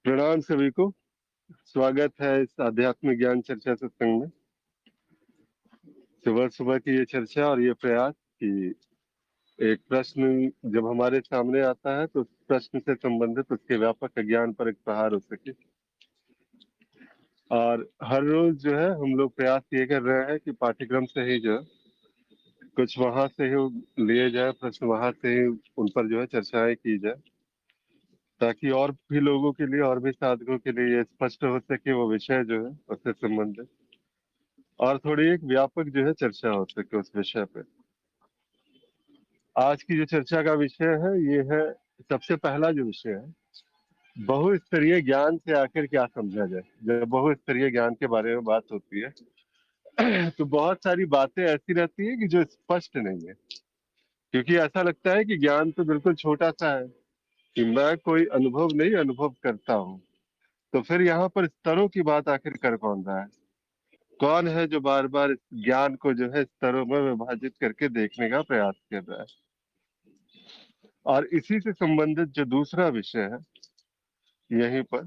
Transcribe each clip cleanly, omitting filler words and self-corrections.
प्रणाम सभी को। स्वागत है इस आध्यात्मिक ज्ञान चर्चा सत्संग में। सुबह सुबह की ये चर्चा और ये प्रयास कि एक प्रश्न जब हमारे सामने आता है तो उस प्रश्न से संबंधित उसके व्यापक ज्ञान पर एक प्रहार हो सके। और हर रोज जो है हम लोग प्रयास ये कर रहे हैं कि पाठ्यक्रम से ही जो है, कुछ वहां से ही लिए जाए प्रश्न, वहां से ही उन पर जो है चर्चाएं की जाए, ताकि और भी लोगों के लिए और भी साधकों के लिए ये स्पष्ट हो सके वो विषय जो है उससे संबंधित, और थोड़ी एक व्यापक जो है चर्चा हो सके उस विषय पे। आज की जो चर्चा का विषय है ये है, सबसे पहला जो विषय है, बहुस्तरीय ज्ञान से आखिर क्या समझा जाए। जब बहुस्तरीय ज्ञान के बारे में बात होती है तो बहुत सारी बातें ऐसी रहती है कि जो स्पष्ट नहीं है, क्योंकि ऐसा लगता है कि ज्ञान तो बिल्कुल छोटा सा है, कि मैं कोई अनुभव नहीं अनुभव करता हूँ। तो फिर यहाँ पर स्तरों की बात आखिर कर कौन रहा है? कौन है जो बार बार इस ज्ञान को जो है स्तरों में विभाजित करके देखने का प्रयास कर रहा है? और इसी से संबंधित जो दूसरा विषय है यहीं पर,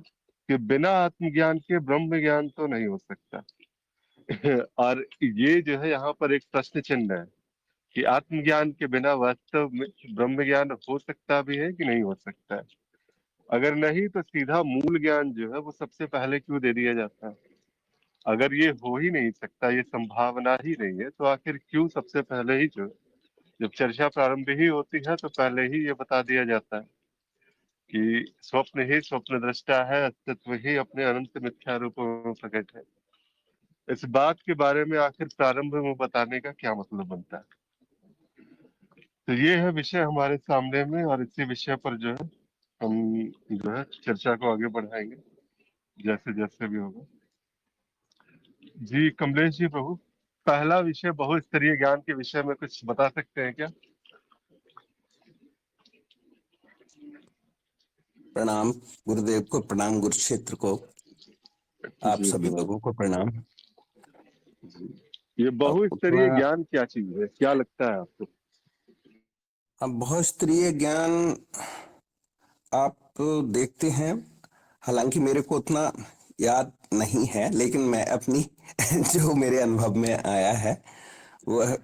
कि बिना आत्मज्ञान के ब्रह्म ज्ञान तो नहीं हो सकता। और ये जो है यहाँ पर एक प्रश्न चिन्ह है कि आत्मज्ञान के बिना वास्तव में ब्रह्म ज्ञान हो सकता भी है कि नहीं हो सकता है। अगर नहीं तो सीधा मूल ज्ञान जो है वो सबसे पहले क्यों दे दिया जाता है? अगर ये हो ही नहीं सकता, ये संभावना ही नहीं है, तो आखिर क्यों सबसे पहले ही जो, जब चर्चा प्रारंभ ही होती है तो पहले ही ये बता दिया जाता है कि स्वप्न ही स्वप्न दृष्टा है, अस्तित्व ही अपने अनंत मिथ्या रूपों में प्रकट है। इस बात के बारे में आखिर प्रारंभ में बताने का क्या मतलब बनता है? तो ये है विषय हमारे सामने में, और इसी विषय पर जो है हम जो है चर्चा को आगे बढ़ाएंगे जैसे जैसे भी होगा। जी कमलेश जी प्रभु, पहला विषय बहुस्तरीय ज्ञान के विषय में कुछ बता सकते हैं क्या? प्रणाम गुरुदेव को, प्रणाम गुरु क्षेत्र को, आप जी सभी प्रणाम। लोगों को प्रणाम। जी, ये अब उतना बहुस्तरीय ज्ञान क्या चीज है, क्या लगता है आपको? अब बहुस्तरीय ज्ञान आप देखते हैं, हालांकि मेरे को उतना याद नहीं है, लेकिन मैं अपनी जो मेरे अनुभव में आया है वह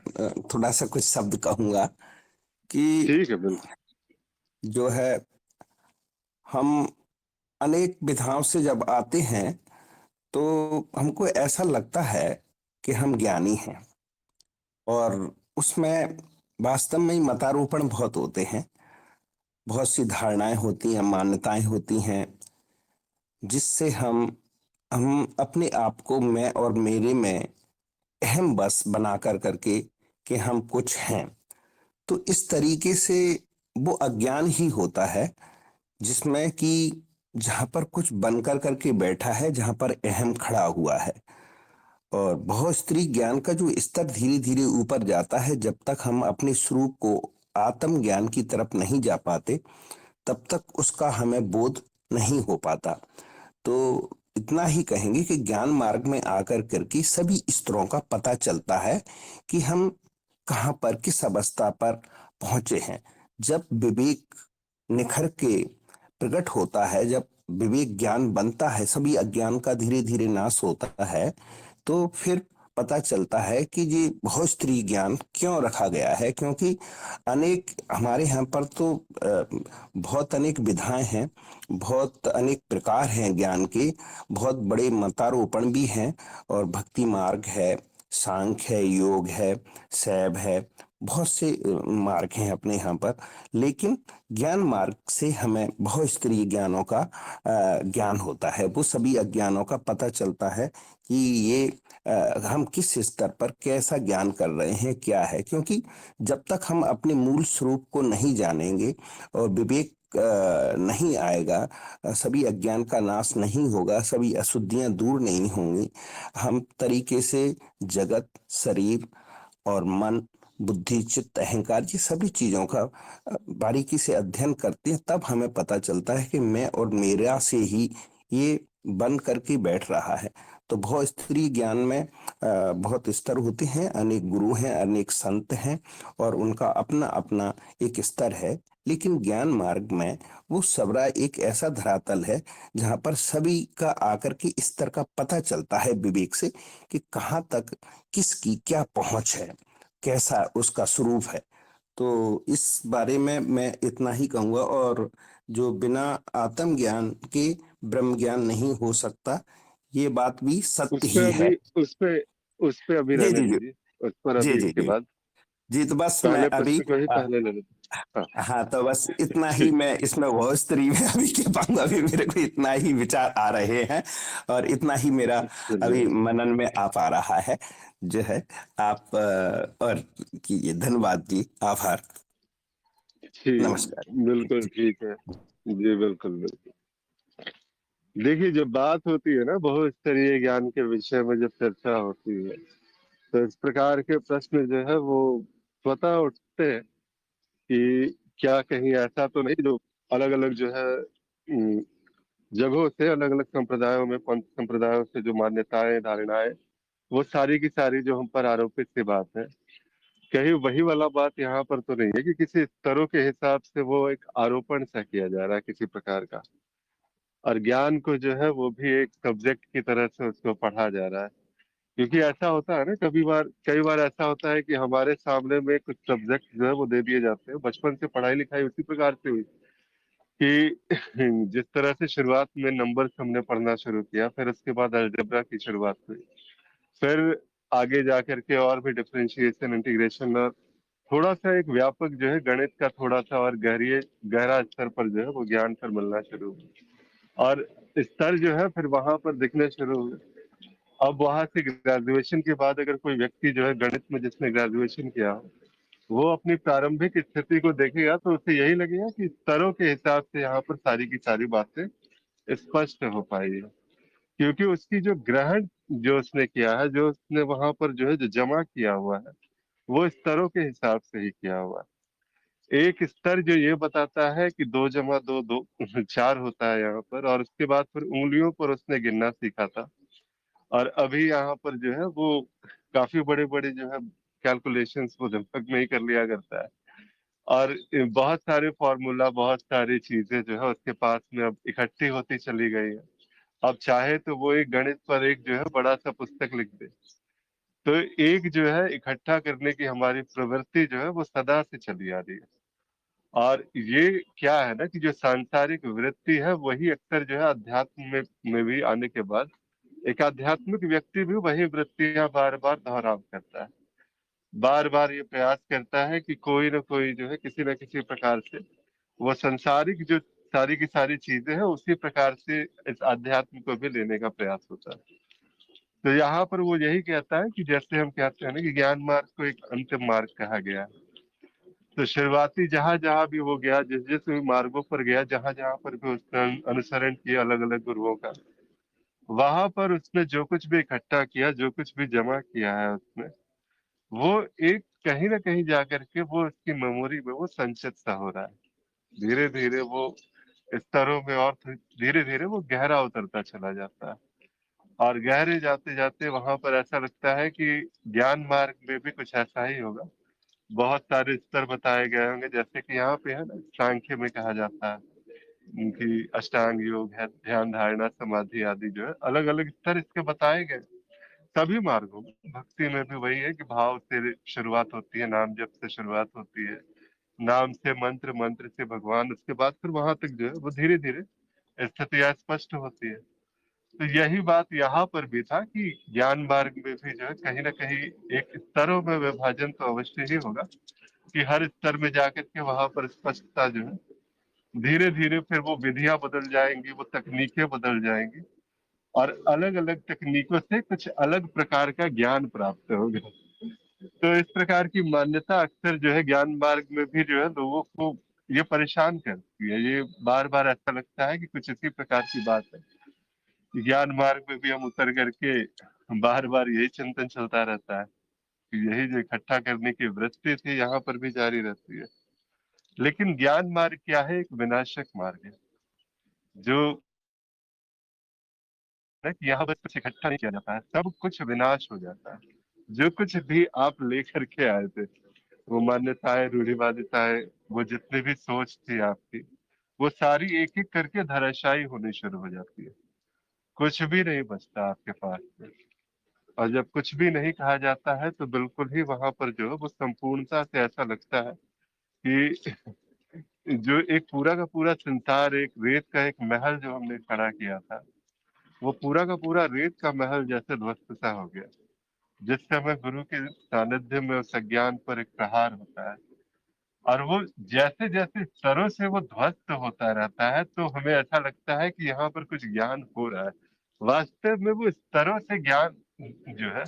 थोड़ा सा कुछ शब्द कहूंगा कि ठीक है, बिल्कुल। जो है हम अनेक विधाओं से जब आते हैं तो हमको ऐसा लगता है कि हम ज्ञानी हैं, और उसमें वास्तव में ही मतारोपण बहुत होते हैं, बहुत सी धारणाएं होती हैं, मान्यताएं होती हैं, जिससे हम अपने आप को मैं और मेरे में अहम बस बना कर करके कि हम कुछ हैं। तो इस तरीके से वो अज्ञान ही होता है, जिसमें कि जहां पर कुछ बनकर करके बैठा है, जहां पर अहम खड़ा हुआ है। और बहुस्त्री ज्ञान का जो स्तर धीरे धीरे ऊपर जाता है, जब तक हम अपने स्वरूप को आत्म ज्ञान की तरफ नहीं जा पाते, तब तक उसका हमें बोध नहीं हो पाता। तो इतना ही कहेंगे कि ज्ञान मार्ग में आकर करके सभी स्तरों का पता चलता है कि हम कहाँ पर, किस अवस्था पर पहुंचे हैं। जब विवेक निखर के प्रकट होता है, जब विवेक ज्ञान बनता है, सभी अज्ञान का धीरे धीरे नाश होता है, तो फिर पता चलता है कि ये बहुस्त्री ज्ञान क्यों रखा गया है। क्योंकि अनेक हमारे यहाँ पर तो बहुत अनेक विधाएं हैं, बहुत अनेक प्रकार हैं ज्ञान के, बहुत बड़े मतारोपण भी हैं, और भक्ति मार्ग है, सांख्य है, योग है, शैव है, बहुत से मार्ग हैं अपने यहाँ पर। लेकिन ज्ञान मार्ग से हमें बहुस्तरीय ज्ञानों का ज्ञान होता है, वो सभी अज्ञानों का पता चलता है कि ये हम किस स्तर पर कैसा ज्ञान कर रहे हैं, क्या है। क्योंकि जब तक हम अपने मूल स्वरूप को नहीं जानेंगे और विवेक नहीं आएगा, सभी अज्ञान का नाश नहीं होगा, सभी अशुद्धियां दूर नहीं होंगी, हम तरीके से जगत, शरीर और मन, बुद्धि, चित्त, अहंकार, ये सभी चीजों का बारीकी से अध्ययन करते हैं, तब हमें पता चलता है कि मैं और मेरा से ही ये बन करके बैठ रहा है। तो बहु स्त्री ज्ञान में बहुत स्तर होते हैं, अनेक गुरु हैं, अनेक संत हैं, और उनका अपना अपना एक स्तर है लेकिन ज्ञान मार्ग में वो सबरा एक ऐसा धरातल है जहां पर सभी का आकर के इस तरह का पता चलता है विवेक से कि कहाँ तक किसकी क्या पहुंच है, कैसा उसका स्वरूप है। तो इस बारे में मैं इतना ही कहूंगा। और जो बिना आत्म ज्ञान के ब्रह्म ज्ञान नहीं हो सकता, ये बात भी उस सत्य पे ही है। अभी उस पे अभी जी रहने जी जी। दीजिए, उस पर जी अभी जी इसके जी। बाद जी तो बस मैं पहले अभी प्रश्न को ही पहले ले लेते हैं। हाँ तो बस हाँ इतना ही ठीक। मैं इसमें वॉइस 3 में अभी कह पाऊंगा। अभी मेरे को इतना ही विचार आ रहे हैं और इतना ही मेरा चलिए। अभी मनन में आ पा रहा है जो है। आप और कीजिए। धन्यवाद जी, आभार। ठीक, नमस्कार जी बिल्कुल जी। ठीक है। जी बिल्कुल बिल्कुल। देखिए, जब बात होती है ना बहुस्तरीय ज्ञान के विषय में, जब चर्चा होती है, तो इस प्रकार के प्रश्न जो है वो स्वतः उठते हैं कि क्या कहीं ऐसा तो नहीं जो अलग अलग जो है जगहों से, अलग अलग संप्रदायों में, पंथ संप्रदायों से जो मान्यताएं धारणाएं, वो सारी की सारी जो हम पर आरोपित सी बात है, कहीं वही वाला बात यहाँ पर तो नहीं है कि किसी स्तरों के हिसाब से वो एक आरोपण सा किया जा रहा है किसी प्रकार का, और ज्ञान को जो है वो भी एक सब्जेक्ट की तरह से उसको पढ़ा जा रहा है। क्योंकि ऐसा होता है ना, कई बार ऐसा होता है कि हमारे सामने में कुछ सब्जेक्ट जो है वो दे दिए जाते हैं। बचपन से पढ़ाई लिखाई उसी प्रकार से हुई कि जिस तरह से शुरुआत में नंबर्स हमने पढ़ना शुरू किया, फिर उसके बाद अलजेब्रा की शुरुआत हुई, फिर आगे जाकर के और भी डिफरेंशिएशन, इंटीग्रेशन, और थोड़ा सा एक व्यापक जो है गणित का थोड़ा सा और गहरा स्तर पर जो है वो ज्ञान फिर मिलना शुरू हुआ, और स्तर जो है फिर वहां पर दिखने शुरू हुए। अब वहां से ग्रेजुएशन के बाद अगर कोई व्यक्ति जो है गणित में जिसने ग्रेजुएशन किया हो, वो अपनी प्रारंभिक स्थिति को देखेगा तो उसे यही लगेगा कि स्तरों के हिसाब से यहाँ पर सारी की सारी बातें स्पष्ट हो पाई है। क्योंकि उसकी जो ग्रहण जो उसने किया है, जो उसने वहां पर जो है जो जमा किया हुआ है, वो स्तरों के हिसाब से ही किया हुआ है। एक स्तर जो ये बताता है कि 2 + 2 4 होता है यहाँ पर, और उसके बाद फिर उंगलियों पर उसने गिनना सीखा था। और अभी यहाँ पर जो है वो काफी बड़े बड़े जो है कैलकुलेशंस वो दिमाग में ही कर लिया करता है। और बहुत सारे फॉर्मूला, बहुत सारी चीजें जो है उसके पास में अब इकट्ठी होती चली गई है। अब चाहे तो वो एक गणित पर एक जो है बड़ा सा पुस्तक लिख दे। तो एक जो है इकट्ठा करने की हमारी प्रवृत्ति जो है वो सदा से चली आ रही है। और ये क्या है ना कि जो सांसारिक वृत्ति है वही अक्सर जो है अध्यात्म में भी आने के बाद एक आध्यात्मिक व्यक्ति भी वही वृत्तियां बार बार दोहराव करता है। बार बार ये प्रयास करता है कि कोई ना कोई जो है किसी न किसी प्रकार से वो संसारिक जो सारी की सारी चीजें हैं उसी प्रकार से इस आध्यात्म को भी लेने का प्रयास होता है। तो यहाँ पर वो यही कहता है कि जैसे हम कहते हैं ना कि ज्ञान मार्ग को एक अंतिम मार्ग कहा गया है। तो शुरुआती जहां जहां भी वो गया, जिस जिस भी मार्गों पर गया, जहां जहां पर भी उसने अनुसरण किया अलग अलग गुरुओं का, वहां पर उसने जो कुछ भी इकट्ठा किया, जो कुछ भी जमा किया है उसने, वो एक कहीं ना कहीं जाकर के वो उसकी मेमोरी में वो संचित सा हो रहा है। धीरे धीरे वो स्तरों में और धीरे धीरे वो गहरा उतरता चला जाता है। और गहरे जाते जाते वहां पर ऐसा लगता है कि ज्ञान मार्ग में भी कुछ ऐसा ही होगा। बहुत सारे स्तर बताए गए होंगे, जैसे कि यहाँ पे है ना सांख्य में कहा जाता है कि अष्टांग योग है, ध्यान धारणा समाधि आदि जो है अलग अलग स्तर इसके बताए गए। सभी मार्गों में भक्ति में भी वही है कि भाव से शुरुआत होती है, नाम जप से शुरुआत होती है, नाम से मंत्र, मंत्र से भगवान, उसके बाद फिर वहां तक जो है वो धीरे धीरे स्थितियां स्पष्ट होती है। तो यही बात यहाँ पर भी था कि ज्ञान मार्ग में भी जो है कहीं ना कहीं एक स्तरों में विभाजन तो अवश्य ही होगा, कि हर स्तर में जाकर के वहां पर स्पष्टता जो है धीरे धीरे फिर वो विधियां बदल जाएंगी, वो तकनीकें बदल जाएंगी, और अलग अलग तकनीकों से कुछ अलग प्रकार का ज्ञान प्राप्त होगा। तो इस प्रकार की मान्यता अक्सर जो है ज्ञान मार्ग में भी जो है लोगों को ये परेशान करती है। ये बार बार ऐसा लगता है कि कुछ इसी प्रकार की बात है। ज्ञान मार्ग में भी हम उतर करके बार बार यही चिंतन चलता रहता है कि यही जो इकट्ठा करने की वृत्ति थी यहाँ पर भी जारी रहती है। लेकिन ज्ञान मार्ग क्या है? एक विनाशक मार्ग है, जो है कि यहाँ बस कुछ इकट्ठा नहीं किया जाता है, सब कुछ विनाश हो जाता है। जो कुछ भी आप लेकर के आए थे वो मान्यताएं, रूढ़िवादिताएं, वो जितनी भी सोच थी आपकी, वो सारी एक एक करके धराशायी होनी शुरू हो जाती है। कुछ भी नहीं बचता आपके पास में। और जब कुछ भी नहीं कहा जाता है तो बिल्कुल ही वहां पर जो है वो संपूर्णता से ऐसा लगता है कि जो एक पूरा का पूरा संसार, एक रेत का एक महल जो हमने खड़ा किया था, वो पूरा का पूरा रेत का महल जैसे ध्वस्त सा हो गया। जिस समय गुरु के सानिध्य में उस अज्ञान पर एक प्रहार होता है, और वो जैसे जैसे स्तरों से वो ध्वस्त होता रहता है, तो हमें ऐसा लगता है कि यहाँ पर कुछ ज्ञान हो रहा है। वास्तव में वो स्तरों से ज्ञान जो है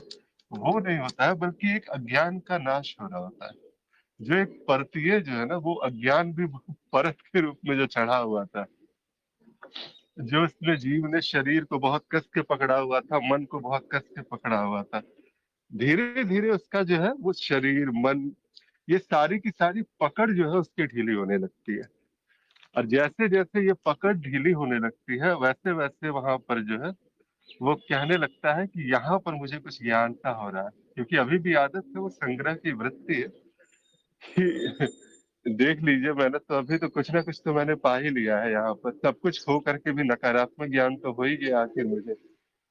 वो नहीं होता है, बल्कि एक अज्ञान का नाश हो रहा होता है। जो एक परतीय जो है ना, वो अज्ञान भी परत के रूप में जो चढ़ा हुआ था, जो उसने जीव ने शरीर को बहुत कस के पकड़ा हुआ था, मन को बहुत कस के पकड़ा हुआ था, धीरे धीरे उसका जो है वो शरीर, मन, ये सारी की सारी पकड़ जो है उसकी ढीली होने लगती है। और जैसे जैसे ये पकड़ ढीली होने लगती है, वैसे वैसे वहां पर जो है वो कहने लगता है कि यहाँ पर मुझे कुछ ज्ञान सा हो रहा है। क्योंकि अभी भी आदत है, वो संग्रह की वृत्ति है कि देख लीजिए, मैंने तो अभी तो कुछ ना कुछ तो मैंने पा ही लिया है। यहाँ पर सब कुछ हो करके भी नकारात्मक ज्ञान तो हो ही गया आखिर मुझे।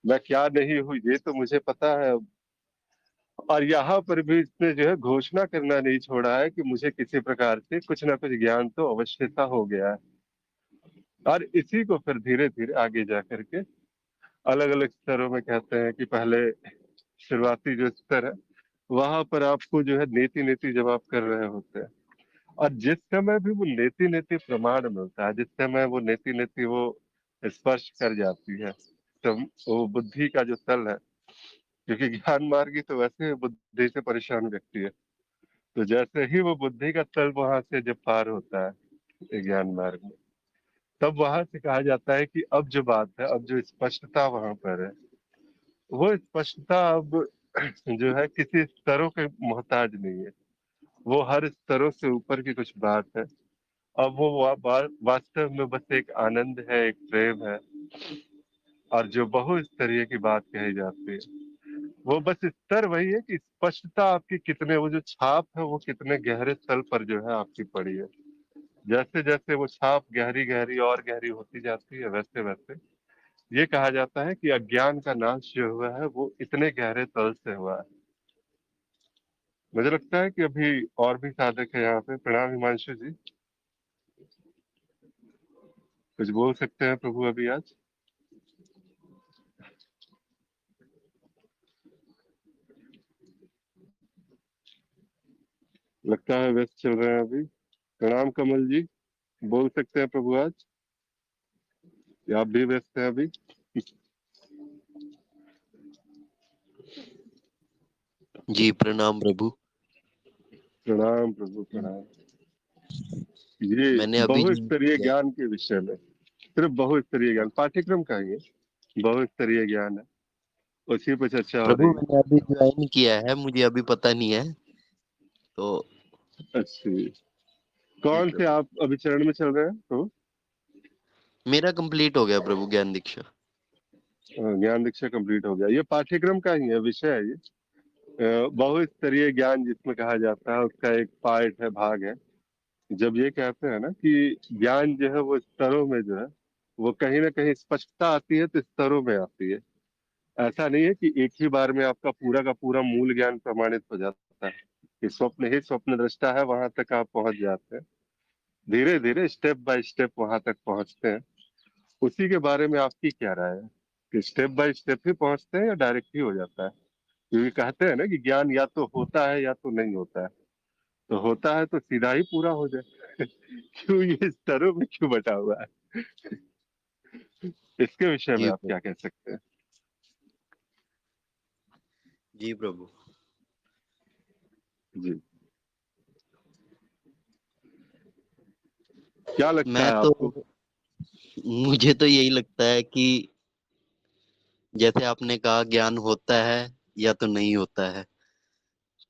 मैं क्या नहीं हूँ ये तो मुझे पता है अब। और यहाँ पर भी इसने जो है घोषणा करना नहीं छोड़ा है कि मुझे किसी प्रकार से कुछ ना कुछ ज्ञान तो अवश्यता हो गया है। और इसी को फिर धीरे धीरे आगे जा करके अलग अलग स्तरों में कहते हैं कि पहले शुरुआती जो स्तर है, वहां पर आपको जो है नेति नेति जब आप कर रहे होते हैं, और जिस समय भी वो नेति नेति प्रमाण मिलता है, जिस समय वो नेति नेति वो स्पर्श कर जाती है, तो वो बुद्धि का जो तल है, क्योंकि ज्ञान मार्गी तो वैसे बुद्धि से परेशान व्यक्ति है, तो जैसे ही वो बुद्धि का तल वहां से जब पार होता है ज्ञान मार्ग में, तब वहां से कहा जाता है कि अब जो बात है, अब जो स्पष्टता वहां पर है, वो स्पष्टता अब जो है किसी स्तरों के मोहताज नहीं है। वो हर स्तरों से ऊपर की कुछ बात है। अब वो वास्तव में बस एक आनंद है, एक प्रेम है, और जो बहुस्तरीय की बात कही जाती है, वो बस स्तर वही है कि स्पष्टता आपकी कितने, वो जो छाप है वो कितने गहरे तल पर जो है आपकी पड़ी है। जैसे जैसे वो छाप गहरी गहरी और गहरी होती जाती है, वैसे वैसे ये कहा जाता है कि अज्ञान का नाश जो हुआ है वो इतने गहरे तल से हुआ है। मुझे लगता है कि अभी और भी साधक है यहाँ पे। प्रणाम हिमांशु जी, कुछ बोल सकते हैं प्रभु अभी आज? लगता है व्यस्त चल रहे हैं अभी। प्रणाम कमल जी, बोल सकते हैं प्रभु आज, या आप भी व्यस्त हैं अभी? जी प्रणाम प्रभु। प्रणाम प्रभु, प्रणाम। ये मैंने अभी बहुस्तरीय ज्ञान के विषय में, सिर्फ बहुस्तरीय ज्ञान पाठ्यक्रम का ही है, बहुस्तरीय ज्ञान है, उसी पर चर्चा हो प्रभु रही मैंने अभी ज्वाइन किया है, मुझे अभी पता नहीं है तो। है। अच्छी, जी कौन से प्रभु, आप अभी चरण में चल रहे हैं तो? मेरा कंप्लीट हो गया प्रभु ज्ञान दीक्षा। ज्ञान दीक्षा कंप्लीट हो गया। ये पाठ्यक्रम का ही है, विषय है ये। बहुस्तरीय ज्ञान जिसमें कहा जाता है, उसका एक पार्ट है, भाग है। जब ये कहते हैं ना कि ज्ञान जो है वो स्तरों में जो है वो कहीं ना कहीं स्पष्टता आती है, तो स्तरों में आती है। ऐसा नहीं है कि एक ही बार में आपका पूरा का पूरा मूल ज्ञान प्रमाणित हो जाता है कि स्वप्न ही स्वप्न दृष्टा है, वहां तक आप पहुंच जाते हैं। धीरे धीरे स्टेप बाय स्टेप वहां तक पहुंचते हैं। उसी के बारे में आपकी क्या राय है कि स्टेप बाय स्टेप ही पहुंचते हैं या डायरेक्ट ही हो जाता है? क्योंकि कहते हैं ना कि ज्ञान या तो होता है या तो नहीं होता है। तो होता है तो सीधा ही पूरा हो जाए। क्यों ये स्तरों में क्यों बटा हुआ है? इसके विषय में जी आप प्रभु। क्या कह सकते हैं? जी प्रभु, जी, क्या लगता मैं है तो, आपको? मुझे तो यही लगता है कि जैसे आपने कहा ज्ञान होता है या तो नहीं होता है,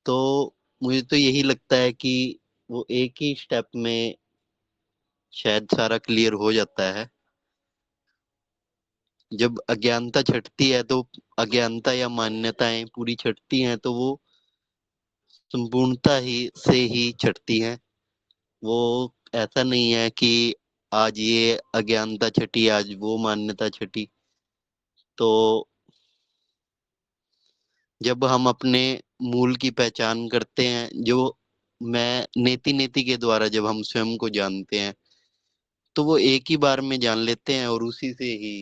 तो मुझे तो यही लगता है कि वो एक ही स्टेप में शायद सारा क्लियर हो जाता है। जब अज्ञानता छटती है तो, अज्ञानता या मान्यताएं पूरी छटती हैं तो वो संपूर्णता ही से ही छटती हैं। वो ऐसा नहीं है कि आज ये अज्ञानता छटी, आज वो मान्यता छटी। तो जब हम अपने मूल की पहचान करते हैं, जो मैं नेति नेति के द्वारा जब हम स्वयं को जानते हैं, तो वो एक ही बार में जान लेते हैं और उसी से ही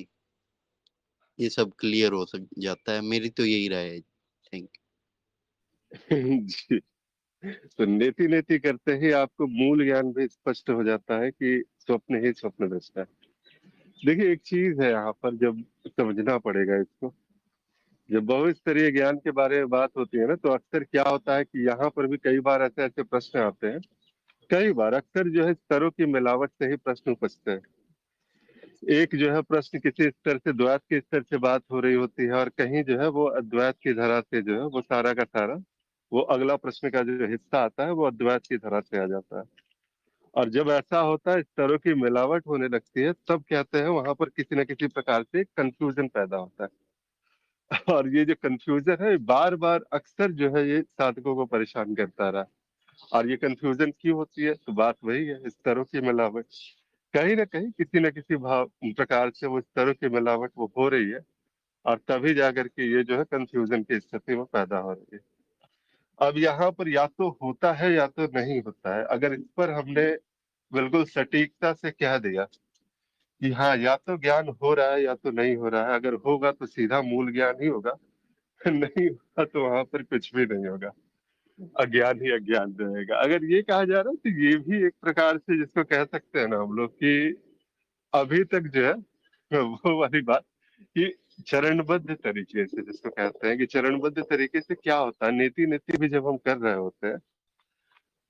ये सब क्लियर हो सक जाता है। मेरी तो यही राय है। थैंक जी। तो नेति नेति करते ही आपको मूल ज्ञान भी स्पष्ट हो जाता है कि स्वप्न ही स्वप्न दृष्टा है। देखिए, एक चीज है यहाँ पर, जब समझना पड़ेगा इसको। जब बहुस्तरीय ज्ञान के बारे में बात होती है ना, तो अक्सर क्या होता है कि यहाँ पर भी कई बार ऐसे ऐसे प्रश्न आते हैं। कई बार अक्सर जो है स्तरों की मिलावट से ही प्रश्न उपजते हैं। एक जो है प्रश्न किसी स्तर से द्वैत के स्तर से बात हो रही होती है, और कहीं जो है वो अद्वैत की धरा से जो है वो सारा का सारा वो अगला प्रश्न का जो हिस्सा आता है वो अद्वैत की धरा से आ जाता है। और जब ऐसा होता है, स्तरों की मिलावट होने लगती है, तब कहते हैं वहां पर किसी न किसी प्रकार से कंफ्यूजन पैदा होता है। और ये जो कंफ्यूजन है बार बार अक्सर जो है ये साधकों को परेशान करता रहा। और ये कंफ्यूजन क्यों होती है? तो बात वही है, स्तरों की मिलावट। कहीं ना कहीं किसी न किसी भाव प्रकार से वो स्तरों की मिलावट वो हो रही है, और तभी जाकर के ये जो है कंफ्यूजन की स्थिति में पैदा हो रही है। अब यहाँ पर या तो होता है या तो नहीं होता है। अगर इस पर हमने बिल्कुल सटीकता से कह दिया कि हाँ, या तो ज्ञान हो रहा है या तो नहीं हो रहा है, अगर होगा तो सीधा मूल ज्ञान ही होगा, नहीं होगा तो वहां पर कुछ भी नहीं होगा, अज्ञान ही अज्ञान रहेगा। अगर ये कहा जा रहा है तो ये भी एक प्रकार से जिसको कह सकते हैं ना हम लोग कि अभी तक जो है वो वाली बात कि चरणबद्ध तरीके से, जिसको कहते हैं कि चरणबद्ध तरीके से क्या होता है, नेति नेति भी जब हम कर रहे होते हैं,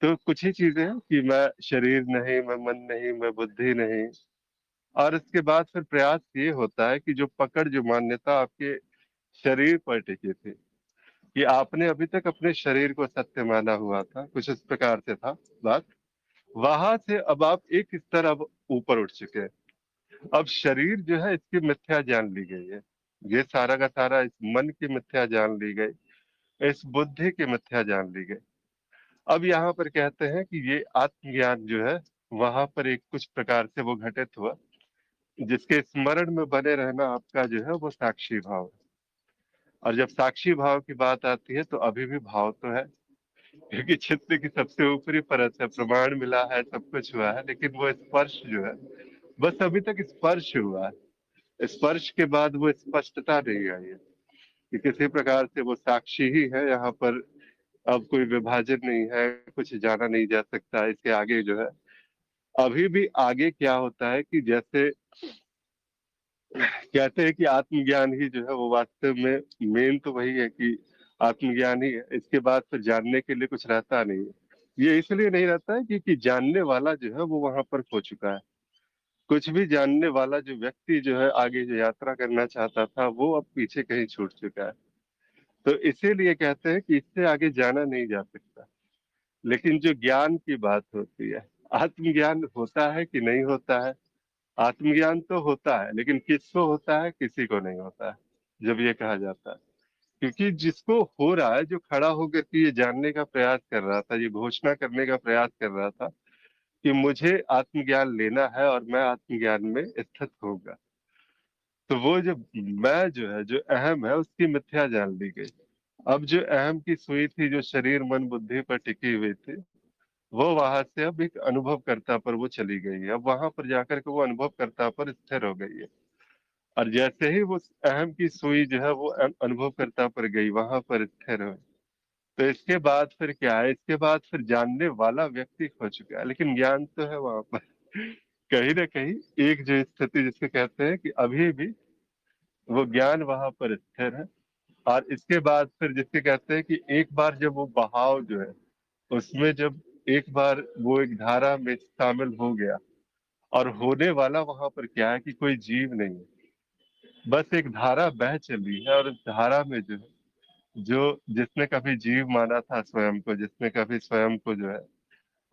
तो कुछ ही चीजें हैं कि मैं शरीर नहीं, मैं मन नहीं, मैं बुद्धि नहीं। और इसके बाद फिर प्रयास ये होता है कि जो पकड़, जो मान्यता आपके शरीर पर टिकी थी, कि आपने अभी तक अपने शरीर को सत्य माना हुआ था, कुछ इस प्रकार से था बात। वहां से अब आप एक स्तर अब ऊपर उठ चुके हैं। अब शरीर जो है इसकी मिथ्या जान ली गई है, ये सारा का सारा इस मन की मिथ्या जान ली गई, इस बुद्धि की मिथ्या जान ली गई। अब यहाँ पर कहते हैं कि ये आत्मज्ञान जो है वहां पर एक कुछ प्रकार से वो घटित हुआ, जिसके स्मरण में बने रहना आपका जो है वो साक्षी भाव है। और जब साक्षी भाव की बात आती है तो अभी भी भाव तो है, क्योंकि चित्त की सबसे ऊपरी परत है, प्रमाण मिला है, सब कुछ हुआ है, लेकिन वो स्पर्श जो है बस अभी तक स्पर्श हुआ है। स्पर्श के बाद वो स्पष्टता नहीं आई है कि किसी प्रकार से वो साक्षी ही है यहाँ पर। अब कोई विभाजन नहीं है, कुछ जाना नहीं जा सकता इसके आगे जो है। अभी भी आगे क्या होता है कि जैसे कहते हैं कि आत्मज्ञान ही जो है वो वास्तव में मेन तो वही है कि आत्मज्ञान ही है, इसके बाद फिर जानने के लिए कुछ रहता नहीं है। ये इसलिए नहीं रहता है क्योंकि जानने वाला जो है वो वहां पर खो चुका है। कुछ भी जानने वाला जो व्यक्ति जो है आगे जो यात्रा करना चाहता था वो अब पीछे कहीं छूट चुका है। तो इसीलिए कहते हैं कि इससे आगे जाना नहीं जा सकता। लेकिन जो ज्ञान की बात होती है, आत्मज्ञान होता है कि नहीं होता है? आत्मज्ञान तो होता है, लेकिन किसको होता है? किसी को नहीं होता है जब ये कहा जाता है। क्योंकि जिसको हो रहा है, जो खड़ा होकर के ये जानने का प्रयास कर रहा था, ये घोषणा करने का प्रयास कर रहा था कि मुझे आत्मज्ञान लेना है और मैं आत्मज्ञान में स्थित होऊंगा, तो वो जो मैं जो है, जो अहम है, उसकी मिथ्या जान ली गई। अब जो अहम की सुई थी, जो शरीर मन बुद्धि पर टिकी हुई थी, वो वहां से अब एक अनुभवकर्ता पर वो चली गई है। अब वहां पर जाकर के वो अनुभवकर्ता पर स्थिर हो गई है। और जैसे ही वो अहम की सुई जो है वो अनुभवकर्ता पर गई, वहां पर स्थिर हुई, तो इसके बाद फिर क्या है? इसके बाद फिर जानने वाला व्यक्ति खो चुका है, लेकिन ज्ञान तो है वहां पर। कहीं ना कहीं एक जो स्थिति जिसको कहते हैं कि अभी भी वो ज्ञान वहां पर स्थिर है। और इसके बाद फिर जिसके कहते हैं कि एक बार जब वो बहाव जो है उसमें जब एक बार वो एक धारा में शामिल हो गया, और होने वाला वहां पर क्या है कि कोई जीव नहीं है, बस एक धारा बह चली है। और उस धारा में जो है, जो जिसने कभी जीव माना था स्वयं को, जिसने कभी स्वयं को जो है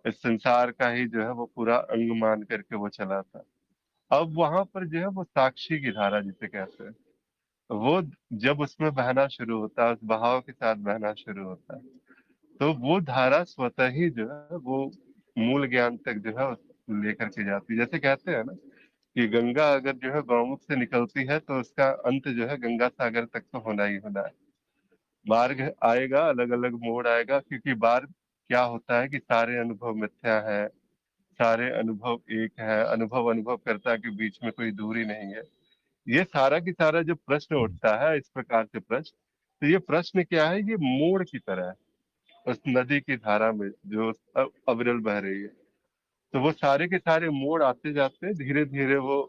इस संसार का ही जो है वो पूरा अंग मान करके वो चला था, अब वहां पर जो है वो साक्षी की धारा जिसे कहते हैं, वो जब उसमें बहना शुरू होता है, उस बहाव के साथ बहना शुरू होता है, तो वो धारा स्वतः ही जो है वो मूल ज्ञान तक जो है लेकर के जाती है। जैसे कहते हैं ना कि गंगा अगर जो है गौमुख से निकलती है तो उसका अंत जो है गंगा सागर तक तो होना ही होना है। मार्ग आएगा, अलग अलग मोड़ आएगा, क्योंकि बार क्या होता है कि सारे अनुभव मिथ्या है, सारे अनुभव एक है, अनुभव अनुभव करता है कि बीच में कोई दूरी नहीं है। ये सारा की सारा जो प्रश्न उठता है इस प्रकार से प्रश्न, तो ये प्रश्न क्या है, ये मोड़ की तरह है उस नदी की धारा में जो अविरल बह रही है। तो वो सारे के सारे मोड़ आते जाते हैं, धीरे धीरे वो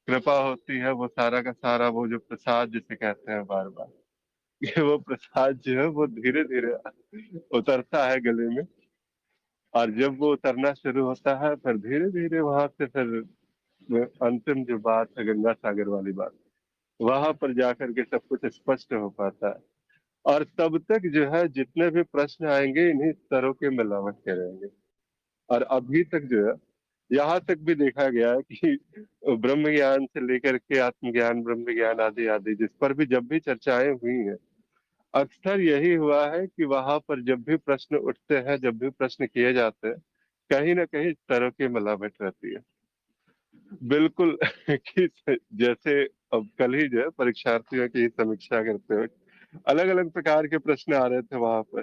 कृपा होती है, वो सारा का सारा वो जो प्रसाद जिसे कहते हैं बार बार, ये वो प्रसाद जो है वो धीरे धीरे उतरता है गले में। और जब वो उतरना शुरू होता है फिर धीरे धीरे वहां से फिर अंतिम जो बात है गंगा सागर वाली बात, वहां पर जाकर के सब कुछ स्पष्ट हो पाता है। और तब तक जो है जितने भी प्रश्न आएंगे इन्हीं स्तरों के मिलावट के रहेंगे। और अभी तक जो है यहाँ तक भी देखा गया है कि ब्रह्म ज्ञान से लेकर के आत्मज्ञान, ब्रह्म ज्ञान आदि आदि जिस पर भी जब भी चर्चाएं हुई हैं, अक्सर यही हुआ है कि वहां पर जब भी प्रश्न उठते हैं, जब भी प्रश्न किए जाते हैं, कहीं ना कहीं इस तरह की मिलावट रहती है। बिल्कुल कि जैसे अब कल ही जो है परीक्षार्थियों की समीक्षा करते हुए अलग अलग प्रकार के प्रश्न आ रहे थे वहां पर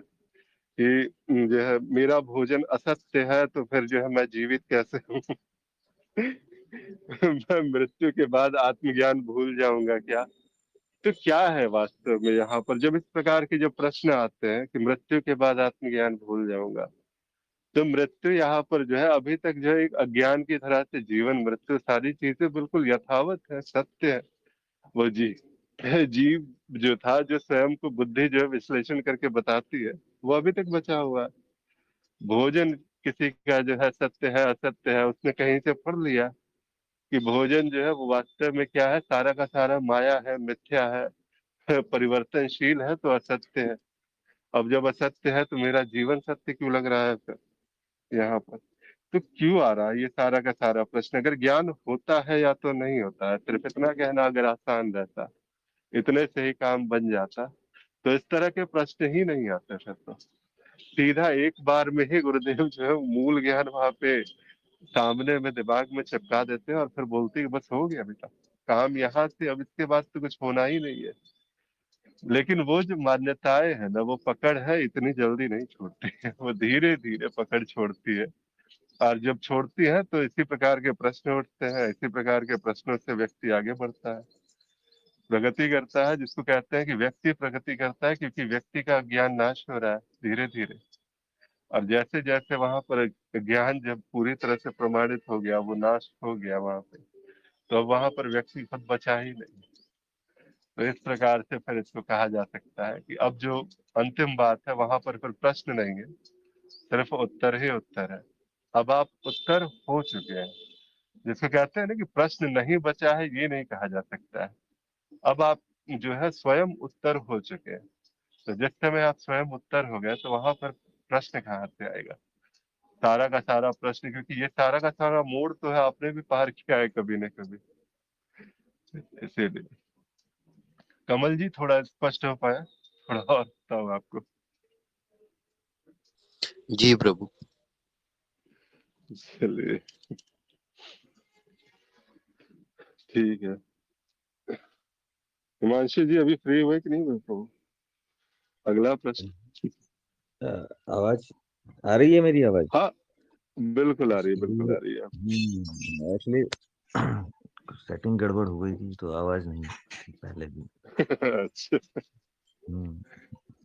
कि जो है मेरा भोजन असत्य है तो फिर जो है मैं जीवित कैसे हूँ। मैं मृत्यु के बाद आत्मज्ञान भूल जाऊंगा क्या। तो क्या है वास्तव में यहाँ पर जब इस प्रकार के जब प्रश्न आते हैं कि मृत्यु के बाद आत्मज्ञान भूल जाऊंगा, तो मृत्यु यहाँ पर जो है अभी तक जो है एक अज्ञान की तरह से जीवन मृत्यु सारी चीजें बिल्कुल यथावत है, सत्य है। वो जीव जो था, जो स्वयं को बुद्धि जो है विश्लेषण करके बताती है, वो अभी तक बचा हुआ है। भोजन किसी का जो है सत्य है असत्य है, उसने कहीं से पढ़ लिया कि भोजन जो है वो वास्तव में क्या है, सारा का सारा माया है, मिथ्या है, परिवर्तनशील है, तो असत्य है। अब जब असत्य है तो मेरा जीवन सत्य क्यों लग रहा है फिर यहाँ पर। तो क्यों आ रहा है ये सारा का सारा प्रश्न। अगर ज्ञान होता है या तो नहीं होता है, सिर्फ इतना कहना अगर आसान रहता, इतने से ही काम बन जाता, तो इस तरह के प्रश्न ही नहीं आते फिर तो सीधा एक बार में ही गुरुदेव जो है मूल ज्ञान वहां पे सामने में दिमाग में चिपका देते हैं और फिर बोलते हैं कि बस हो गया बेटा, काम यहाँ से अब इसके बाद तो कुछ होना ही नहीं है। लेकिन वो जो मान्यताएं है ना, वो पकड़ है इतनी जल्दी नहीं छोड़ती है, वो धीरे धीरे पकड़ छोड़ती है। और जब छोड़ती है तो इसी प्रकार के प्रश्न उठते हैं, इसी प्रकार के प्रश्नों से व्यक्ति आगे बढ़ता है, प्रगति करता है, जिसको कहते हैं कि व्यक्ति प्रगति करता है, क्योंकि व्यक्ति का ज्ञान नाश हो रहा है धीरे धीरे। और जैसे जैसे वहां पर ज्ञान जब पूरी तरह से प्रमाणित हो गया, वो नाश हो गया वहां पे, तो अब वहां पर व्यक्ति खुद बचा ही नहीं। तो इस प्रकार से फिर इसको कहा जा सकता है कि अब जो अंतिम बात है वहां पर फिर प्रश्न नहीं है, सिर्फ उत्तर ही उत्तर है। अब आप उत्तर हो चुके हैं, जिसको कहते हैं ना कि प्रश्न नहीं बचा है, ये नहीं कहा जा सकता है। अब आप जो है स्वयं उत्तर हो चुके हैं। तो जिस समय आप स्वयं उत्तर हो गए तो वहां पर प्रश्न कहाँ से आएगा, सारा का सारा प्रश्न, क्योंकि ये सारा का सारा मोड़ तो है आपने भी पार किया है कभी न कभी। इसीलिए कमल जी थोड़ा स्पष्ट हो पाया, थोड़ा और बताओ आपको। जी प्रभु। चलिए ठीक है। हिमांशु जी अभी फ्री हुए कि नहीं हुए प्रभु? अगला प्रश्न। अ, आवाज आ रही है मेरी आवाज? हाँ बिल्कुल आ रही है, बिल्कुल आ रही है। एक्चुअली सेटिंग गड़बड़ हो गई थी तो आवाज नहीं पहले भी। अच्छा हम्म,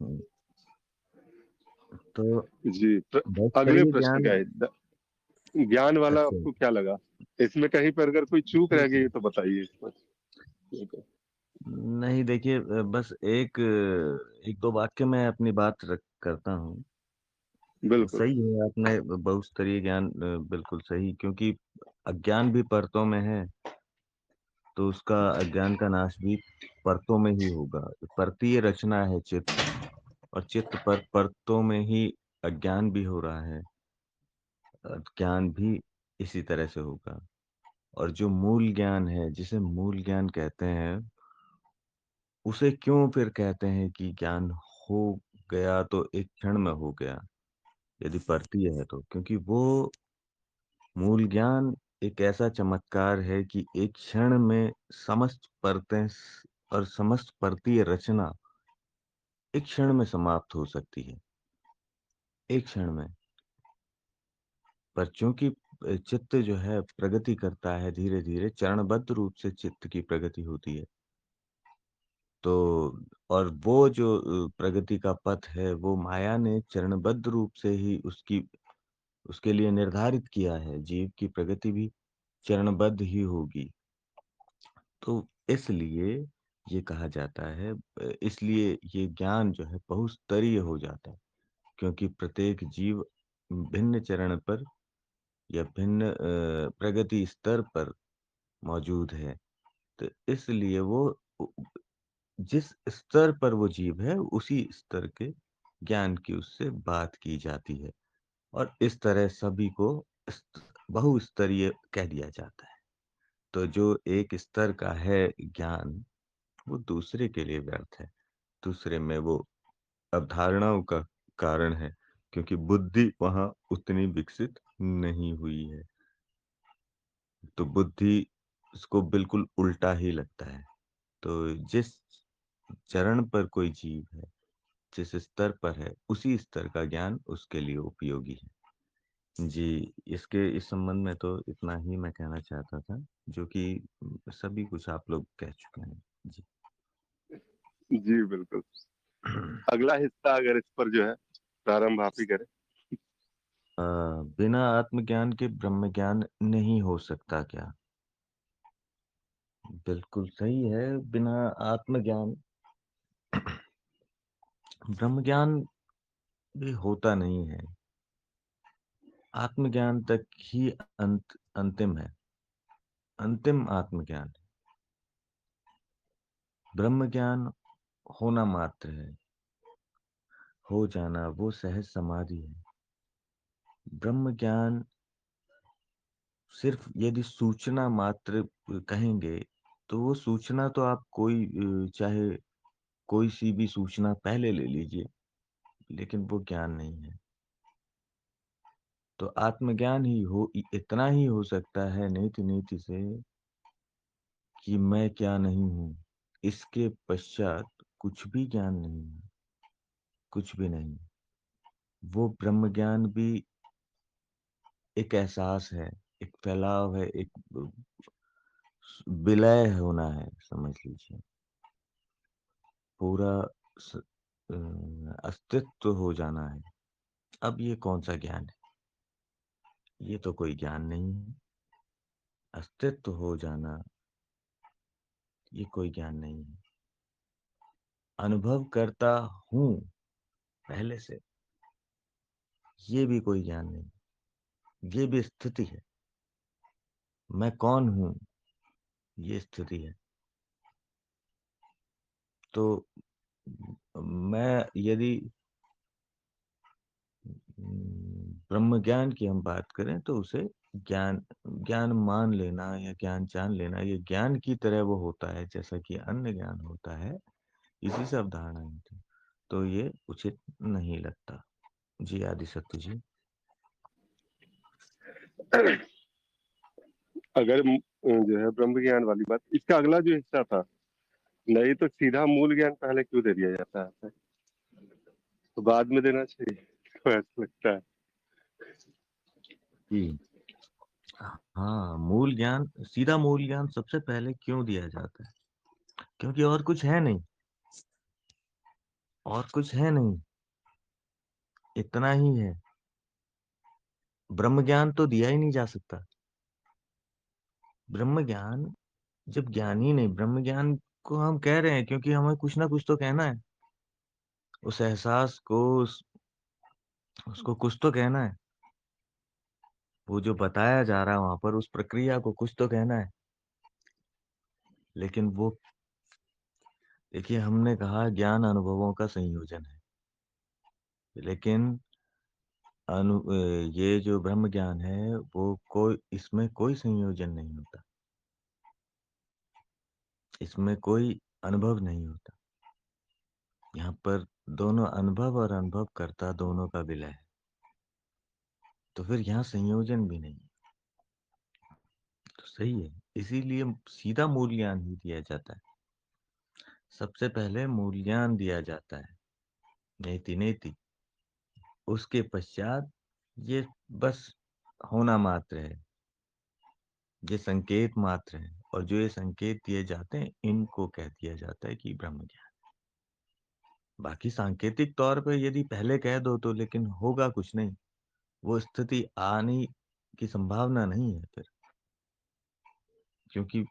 हम्म, तो जी बस अगले करिए प्रश्न ज्ञान। का है ज्ञान वाला अच्छा, आपको क्या लगा, इसमें कहीं पर अगर कोई चूक रह गई तो बताइए इसमें। ठीक है। नहीं देखिए, बस एक दो वाक्य में अपनी बात करता हूँ। बिल्कुल। सही है, आपने बहुस्तरीय ज्ञान बिल्कुल सही, क्योंकि अज्ञान भी परतों में है तो उसका अज्ञान का नाश भी परतों में ही होगा। परतीय रचना है चित्त, और चित्त पर परतों में ही अज्ञान भी हो रहा है, ज्ञान भी इसी तरह से होगा। और जो मूल ज्ञान है, जिसे मूल ज्ञान कहते हैं, उसे क्यों फिर कहते हैं कि ज्ञान हो गया तो एक क्षण में हो गया, यदि परतीय है तो। क्योंकि वो मूल ज्ञान एक ऐसा चमत्कार है कि एक क्षण में समस्त परतें और समस्त परतीय रचना एक क्षण में समाप्त हो सकती है, एक क्षण में। पर चूंकि चित्त जो है प्रगति करता है धीरे धीरे, चरणबद्ध रूप से चित्त की प्रगति होती है, तो और वो जो प्रगति का पथ है वो माया ने चरणबद्ध रूप से ही उसके लिए निर्धारित किया है। जीव की प्रगति भी चरणबद्ध ही होगी। तो इसलिए ये कहा जाता है, इसलिए ये ज्ञान जो है बहुस्तरीय हो जाता है, क्योंकि प्रत्येक जीव भिन्न चरण पर या भिन्न प्रगति स्तर पर मौजूद है। तो इसलिए वो जिस स्तर पर वो जीव है उसी स्तर के ज्ञान की उससे बात की जाती है, और इस तरह सभी को बहुस्तरीय कह दिया जाता है। तो जो एक स्तर का है ज्ञान, वो दूसरे के लिए व्यर्थ है, दूसरे में वो अवधारणाओं का कारण है, क्योंकि बुद्धि वहां उतनी विकसित नहीं हुई है। तो बुद्धि उसको बिल्कुल उल्टा ही लगता है। तो जिस चरण पर कोई जीव है, जिस स्तर पर है, उसी स्तर का ज्ञान उसके लिए उपयोगी है। जी, इस संबंध में तो इतना ही मैं कहना चाहता था, जो कि सभी कुछ आप लोग कह चुके हैं। जी। जी बिल्कुल। अगला हिस्सा अगर इस पर जो है प्रारंभ आप ही करें। बिना आत्मज्ञान के ब्रह्म ज्ञान नहीं हो सकता क्या? बिल्कुल सही है। बिना आत्मज्ञान ब्रह्म ज्ञान भी होता नहीं है। आत्मज्ञान तक ही अंतिम है, अंतिम आत्मज्ञान। ब्रह्म ज्ञान होना मात्र है, हो जाना वो सहज समाधि है। ब्रह्म ज्ञान सिर्फ यदि सूचना मात्र कहेंगे, तो वो सूचना तो आप चाहे कोई सी भी सूचना पहले ले लीजिए, लेकिन वो ज्ञान नहीं है। तो आत्मज्ञान ही इतना ही हो सकता है नीति नीति से कि मैं क्या नहीं हूं। इसके पश्चात कुछ भी ज्ञान नहीं है, कुछ भी नहीं। वो ब्रह्म ज्ञान भी एक एहसास है, एक फैलाव है, एक विलय होना है, समझ लीजिए। पूरा अस्तित्व हो जाना है। अब ये कौन सा ज्ञान है? ये तो कोई ज्ञान नहीं है। अस्तित्व हो जाना ये कोई ज्ञान नहीं है। अनुभव करता हूं पहले से, ये भी कोई ज्ञान नहीं। ये भी स्थिति है। मैं कौन हूं, ये स्थिति है। तो मैं यदि ब्रह्म ज्ञान की हम बात करें तो उसे ज्ञान ज्ञान मान लेना या ज्ञान जान लेना, ये ज्ञान की तरह वो होता है जैसा कि अन्य ज्ञान होता है, इसी से अवधारणा होती है। तो ये उचित नहीं लगता। जी आदि सत्य जी। अगर जो है ब्रह्म ज्ञान वाली बात, इसका अगला जो हिस्सा था, नहीं तो सीधा मूल ज्ञान पहले क्यों दे दिया जाता है, तो बाद में देना चाहिए, तो ऐसा लगता है। जी हाँ, मूल ज्ञान, सीधा मूल ज्ञान सबसे पहले क्यों दिया जाता है? क्योंकि और कुछ है नहीं, और कुछ है नहीं, इतना ही है। ब्रह्म ज्ञान तो दिया ही नहीं जा सकता। ब्रह्म ज्ञान जब ज्ञान ही नहीं, ब्रह्म ज्ञान को हम कह रहे हैं क्योंकि हमें कुछ ना कुछ तो कहना है। उस एहसास को उसको कुछ तो कहना है। वो जो बताया जा रहा है वहां पर, उस प्रक्रिया को कुछ तो कहना है। लेकिन वो, देखिए, हमने कहा ज्ञान अनुभवों का संयोजन है, लेकिन ये जो ब्रह्म ज्ञान है वो इसमें कोई संयोजन नहीं होता, इसमें कोई अनुभव नहीं होता। यहाँ पर दोनों अनुभव और अनुभवकर्ता दोनों का विलय है, तो फिर यहाँ संयोजन भी नहीं है, तो सही है। इसीलिए सीधा मूल ज्ञान ही दिया जाता है। सबसे पहले मूल ज्ञान दिया जाता है, नेति नेति। उसके पश्चात ये बस होना मात्र है, ये संकेत मात्र है, और जो ये संकेत दिए जाते हैं इनको कह दिया जाता है कि ब्रह्म ज्ञान। बाकी सांकेतिक तौर पे यदि पहले कह दो तो लेकिन होगा कुछ नहीं, वो स्थिति आने की संभावना नहीं है फिर, क्योंकि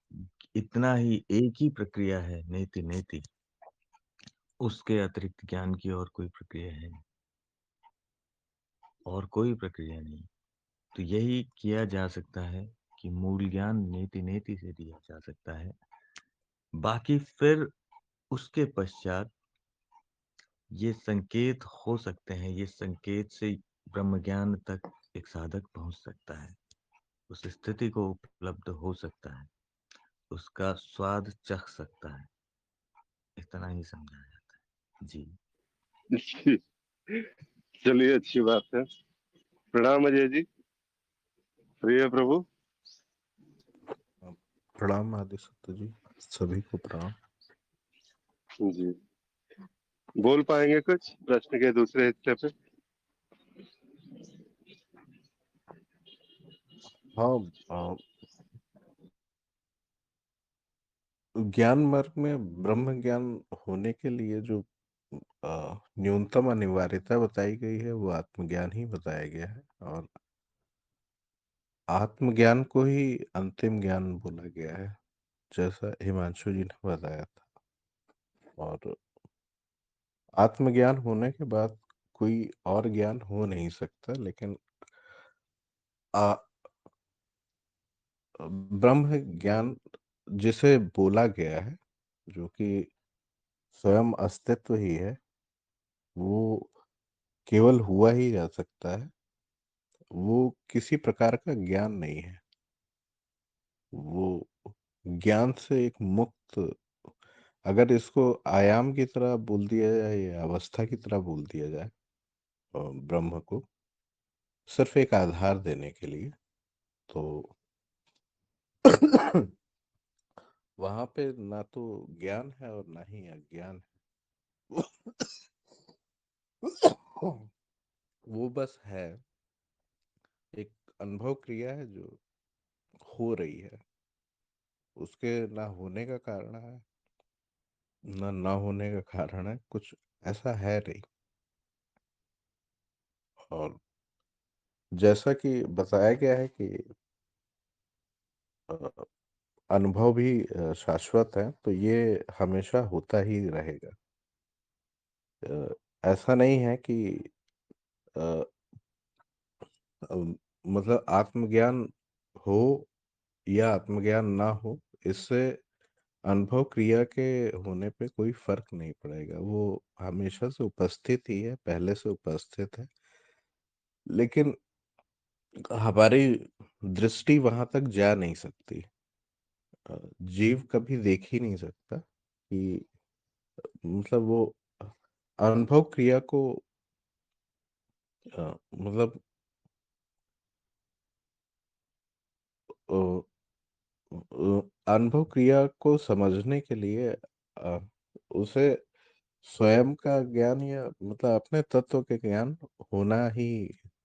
इतना ही एक ही प्रक्रिया है, नेति नेति। उसके अतिरिक्त ज्ञान की और कोई प्रक्रिया है नहीं, और कोई प्रक्रिया नहीं। तो यही किया जा सकता है कि मूल ज्ञान नेति नेति से दिया जा सकता है। बाकी फिर उसके पश्चात ये संकेत हो सकते हैं, ये संकेत से ब्रह्म ज्ञान तक एक साधक पहुंच सकता है, उस स्थिति को उपलब्ध हो सकता है, उसका स्वाद चख सकता है। इतना ही समझा जाता है जी। चलिए, अच्छी बात है। प्रणाम अजय जी। प्रिय प्रभु। प्रणाम आदि सत्य जी, सभी को प्रणाम। जी, बोल पाएंगे कुछ प्रश्न के दूसरे हिस्से पे? हाँ, ज्ञान मार्ग में ब्रह्म ज्ञान होने के लिए जो न्यूनतम अनिवार्यता बताई गई है वो आत्मज्ञान ही बताया गया है, और आत्मज्ञान को ही अंतिम ज्ञान बोला गया है, जैसा हिमांशु जी ने बताया था। और आत्मज्ञान होने के बाद कोई और ज्ञान हो नहीं सकता, लेकिन आ, ब्रह्म ज्ञान जिसे बोला गया है, जो कि स्वयं अस्तित्व ही है, वो केवल हुआ ही जा सकता है। वो किसी प्रकार का ज्ञान नहीं है, वो ज्ञान से एक मुक्त, अगर इसको आयाम की तरह बोल दिया जाए या अवस्था की तरह बोल दिया जाए, ब्रह्म को सिर्फ एक आधार देने के लिए, तो वहां पे ना तो ज्ञान है और ना ही अज्ञान है। वो बस है, एक अनुभव क्रिया है जो हो रही है, उसके ना होने का कारण है ना ना होने का कारण है, कुछ ऐसा है नहीं। और जैसा कि बताया गया है कि अ, अनुभव भी शाश्वत है, तो ये हमेशा होता ही रहेगा। अ, ऐसा नहीं है कि अ, मतलब आत्मज्ञान हो या आत्मज्ञान ना हो, इससे अनुभव क्रिया के होने पे कोई फर्क नहीं पड़ेगा, वो हमेशा से उपस्थित ही है, पहले से उपस्थित है। लेकिन हमारी दृष्टि वहां तक जा नहीं सकती। जीव कभी देख ही नहीं सकता कि मतलब वो अनुभव क्रिया को मतलब अनुभव क्रिया को समझने के लिए उसे स्वयं का ज्ञान या मतलब अपने तत्व के ज्ञान होना ही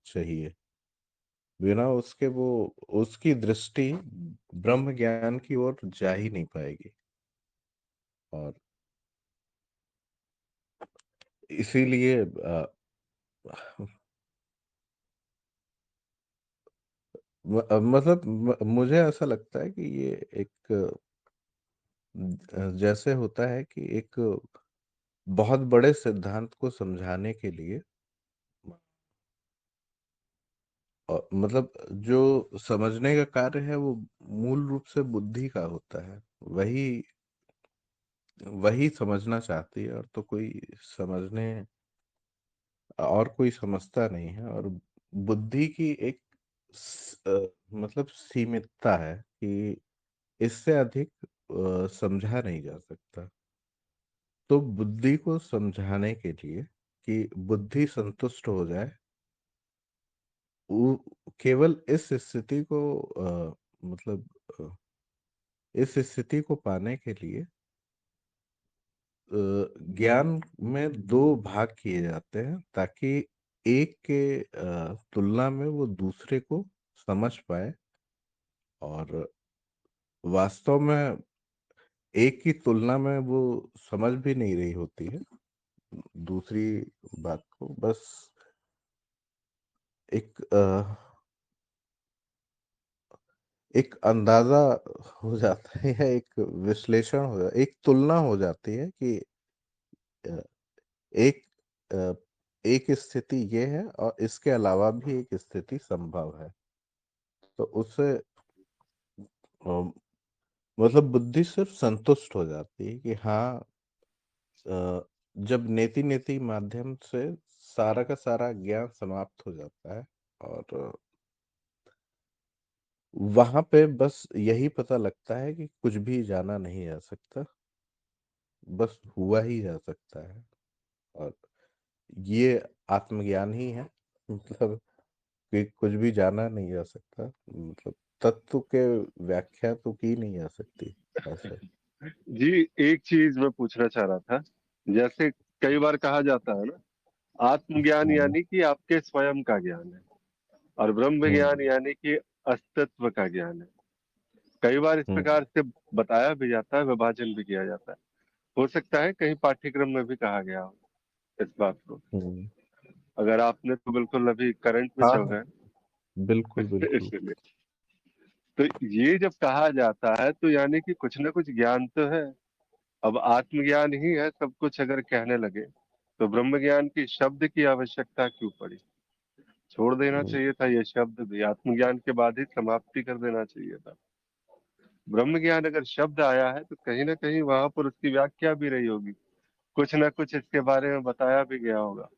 चाहिए। बिना उसके वो उसकी दृष्टि ब्रह्म ज्ञान की ओर जा ही नहीं पाएगी। और इसीलिए मतलब मुझे ऐसा लगता है कि ये एक जैसे होता है कि एक बहुत बड़े सिद्धांत को समझाने के लिए मतलब जो समझने का कार्य है वो मूल रूप से बुद्धि का होता है, वही वही समझना चाहती है, और तो कोई समझने और कोई समझता नहीं है। और बुद्धि की एक मतलब सीमितता है कि इससे अधिक समझा नहीं जा सकता। तो बुद्धि को समझाने के लिए कि बुद्धि संतुष्ट हो जाए, वो केवल इस स्थिति को मतलब इस स्थिति को पाने के लिए ज्ञान में दो भाग किए जाते हैं, ताकि एक के तुलना में वो दूसरे को समझ पाए, और वास्तव में एक की तुलना में वो समझ भी नहीं रही होती है दूसरी बात को, बस एक एक अंदाजा हो जाता है, या एक विश्लेषण हो जाता, एक तुलना हो जाती है कि अ, एक अ, एक स्थिति ये है और इसके अलावा भी एक स्थिति संभव है। तो उससे अ, मतलब बुद्धि सिर्फ संतुष्ट हो जाती है कि हाँ, जब नेति नेति माध्यम से सारा का सारा ज्ञान समाप्त हो जाता है, और वहां पे बस यही पता लगता है कि कुछ भी जाना नहीं जा सकता, बस हुआ ही जा सकता है। और ये आत्मज्ञान ही है। मतलब कि कुछ भी जाना नहीं जा सकता, मतलब तत्व के व्याख्या तो की नहीं जा सकती ऐसे। जी, एक चीज मैं पूछना चाह रहा था। जैसे कई बार कहा जाता है ना, आत्मज्ञान हम्म। यानी कि आपके स्वयं का ज्ञान है, और ब्रह्म ज्ञान हम्म। यानी कि अस्तित्व का ज्ञान है। कई बार इस हम्म। प्रकार से बताया भी जाता है, विभाजन भी किया जाता है। हो सकता है कहीं पाठ्यक्रम में भी कहा गया हो इस बात को। हम्म। अगर आपने तो बिल्कुल अभी करंट में हाँ, चल हाँ, रहे बिल्कुल हैं बिल्कुल। इसलिए। तो ये जब कहा जाता है तो यानी कि कुछ ना कुछ ज्ञान तो है। अब आत्मज्ञान ही है सब कुछ अगर कहने लगे, तो ब्रह्म ज्ञान की शब्द की आवश्यकता क्यों पड़ी? छोड़ देना हम्म। चाहिए था ये शब्द भी, आत्मज्ञान के बाद ही समाप्ति कर देना चाहिए था। ब्रह्म ज्ञान अगर शब्द आया है तो कहीं ना कहीं वहां पर उसकी व्याख्या भी रही होगी, कुछ ना कुछ इसके बारे में बताया भी गया होगा।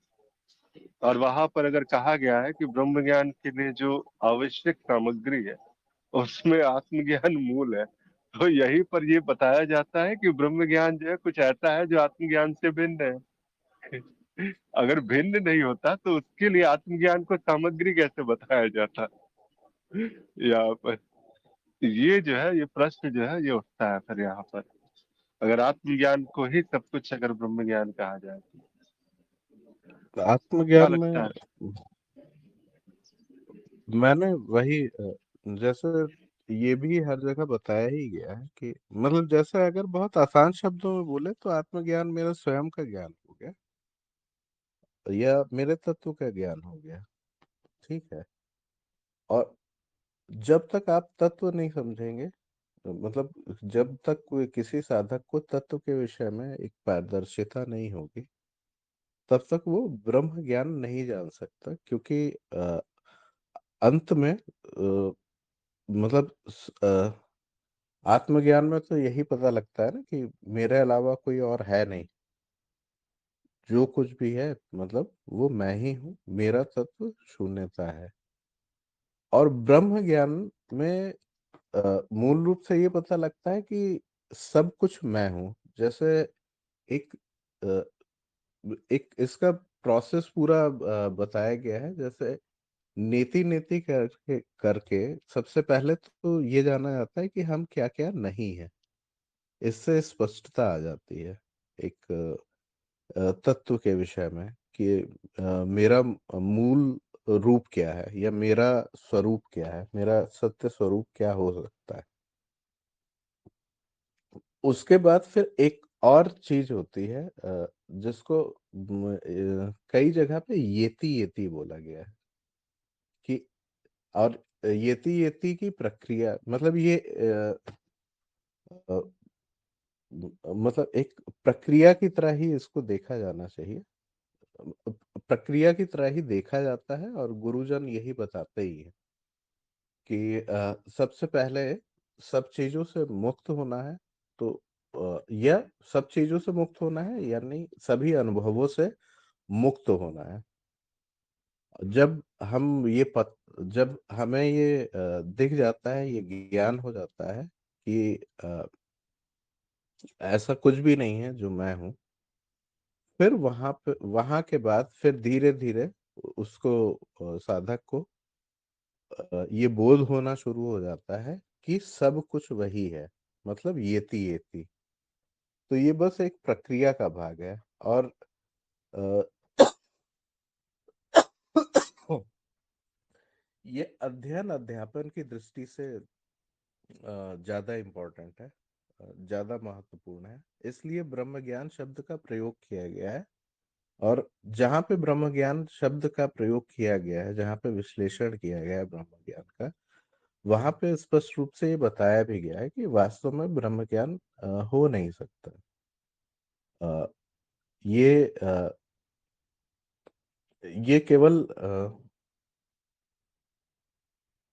और वहां पर अगर कहा गया है कि ब्रह्म ज्ञान के लिए जो आवश्यक सामग्री है उसमें आत्मज्ञान मूल है, तो यहीं पर ये बताया जाता है कि ब्रह्म ज्ञान जो है कुछ ऐसा है जो आत्मज्ञान से भिन्न है। अगर भिन्न नहीं होता तो उसके लिए आत्मज्ञान को सामग्री कैसे बताया जाता? यहाँ पर ये जो है, ये प्रश्न जो है ये उठता है फिर यहाँ पर, अगर आत्मज्ञान को ही सब कुछ अगर ब्रह्म ज्ञान कहा जाए तो क्या आत्मज्ञान लगता में है? मैंने वही जैसे ये भी हर जगह बताया ही गया है कि मतलब जैसे अगर बहुत आसान शब्दों में बोले तो आत्मज्ञान मेरा स्वयं का ज्ञान हो गया, या मेरे तत्व का ज्ञान हो गया। ठीक है। और जब तक आप तत्व नहीं समझेंगे, मतलब जब तक कोई किसी साधक को तत्व के विषय में एक पारदर्शिता नहीं होगी, तब तक वो ब्रह्म ज्ञान नहीं जान सकता, क्योंकि अंत में मतलब आत्मज्ञान में तो यही पता लगता है ना कि मेरे अलावा कोई और है नहीं, जो कुछ भी है मतलब वो मैं ही हूँ, मेरा तत्व शून्यता है। और ब्रह्म ज्ञान में मूल रूप से ये पता लगता है कि सब कुछ मैं हूँ। जैसे एक अ, एक इसका प्रोसेस पूरा बताया गया है। जैसे नेति नेति करके करके सबसे पहले तो ये जाना जाता है कि हम क्या क्या नहीं है, इससे स्पष्टता आ जाती है एक तत्व के विषय में कि मेरा मूल रूप क्या है, या मेरा स्वरूप क्या है, मेरा सत्य स्वरूप क्या हो सकता है। उसके बाद फिर एक और चीज होती है जिसको कई जगह पे येती येती बोला गया है कि, और येती येती की प्रक्रिया मतलब ये अ, मतलब एक प्रक्रिया की तरह ही इसको देखा जाना चाहिए। प्रक्रिया की तरह ही देखा जाता है, और गुरुजन यही बताते ही है कि सबसे पहले सब चीजों से मुक्त होना है। तो या सब चीजों से मुक्त होना है, यानी सभी अनुभवों से मुक्त होना है। जब हम ये जब हमें ये दिख जाता है, ये ज्ञान हो जाता है कि ऐसा कुछ भी नहीं है जो मैं हूँ, फिर वहां के बाद फिर धीरे धीरे उसको साधक को ये बोध होना शुरू हो जाता है कि सब कुछ वही है, मतलब येति येति। तो ये बस एक प्रक्रिया का भाग है। और अ, ये अध्ययन अध्यापन की दृष्टि से ज्यादा इम्पोर्टेंट है, ज्यादा महत्वपूर्ण है। इसलिए ब्रह्म ज्ञान शब्द का प्रयोग किया गया है। और जहाँ पे ब्रह्म ज्ञान शब्द का प्रयोग किया गया है, जहाँ पे विश्लेषण किया गया है ब्रह्म ज्ञान का, वहां पे स्पष्ट रूप से ये बताया भी गया है कि वास्तव में ब्रह्म ज्ञान हो नहीं सकता। अ, ये अ, ये केवल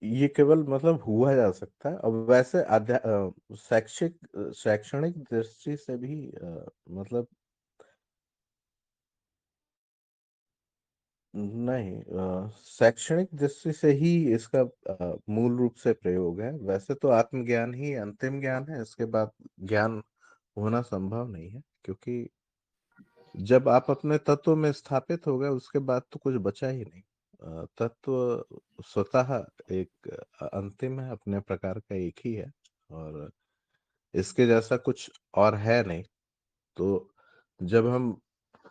ये केवल मतलब हुआ जा सकता है। अब वैसे शैक्षणिक दृष्टि से भी मतलब नहीं, शैक्षणिक दृष्टि से ही इसका मूल रूप से प्रयोग है। वैसे तो आत्मज्ञान ही अंतिम ज्ञान है, इसके बाद ज्ञान होना संभव नहीं है, क्योंकि जब आप अपने तत्व में स्थापित हो गए उसके बाद तो कुछ बचा ही नहीं। तत्व स्वतः एक अंतिम है, अपने प्रकार का एक ही है, और इसके जैसा कुछ और है नहीं। तो जब हम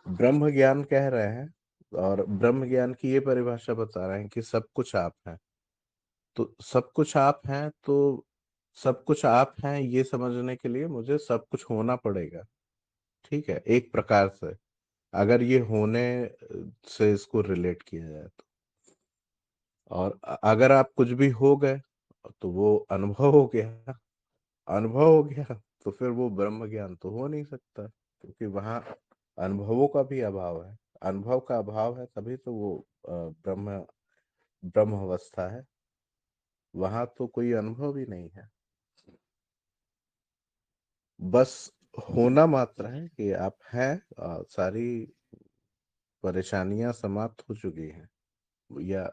ब्रह्म ज्ञान कह रहे हैं और ब्रह्म ज्ञान की ये परिभाषा बता रहे हैं कि सब कुछ आप हैं, तो सब कुछ आप हैं, तो सब कुछ आप हैं ये समझने के लिए मुझे सब कुछ होना पड़ेगा। ठीक है, एक प्रकार से अगर ये होने से इसको रिलेट किया जाए तो। और अगर आप कुछ भी हो गए तो वो अनुभव हो गया। अनुभव हो गया तो फिर वो ब्रह्म ज्ञान तो हो नहीं सकता, क्योंकि वहां अनुभवों का भी अभाव है। अनुभव का अभाव है तभी तो वो ब्रह्म ब्रह्म अवस्था है। वहां तो कोई अनुभव ही नहीं है, बस होना मात्र है कि आप हैं। सारी परेशानियां समाप्त हो चुकी हैं, या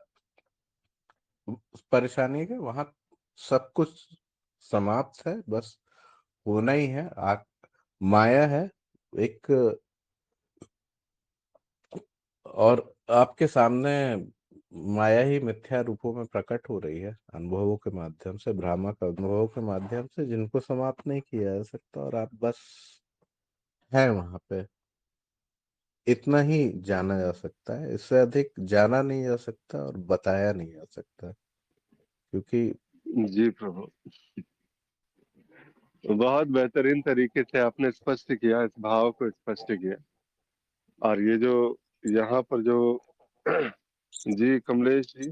परेशानी है वहां सब कुछ समाप्त है, बस होना ही है। माया है एक, और आपके सामने माया ही मिथ्या रूपों में प्रकट हो रही है, अनुभवों के माध्यम से, भ्रामक अनुभवों के माध्यम से, जिनको समाप्त नहीं किया जा सकता। और आप बस हैं वहां पे। इतना ही जाना जा सकता है, इससे अधिक जाना नहीं जा सकता और बताया नहीं जा सकता, क्योंकि जी प्रभु, बहुत बेहतरीन तरीके से आपने स्पष्ट किया, इस भाव को स्पष्ट किया। और ये जो यहाँ पर जो जी कमलेश जी,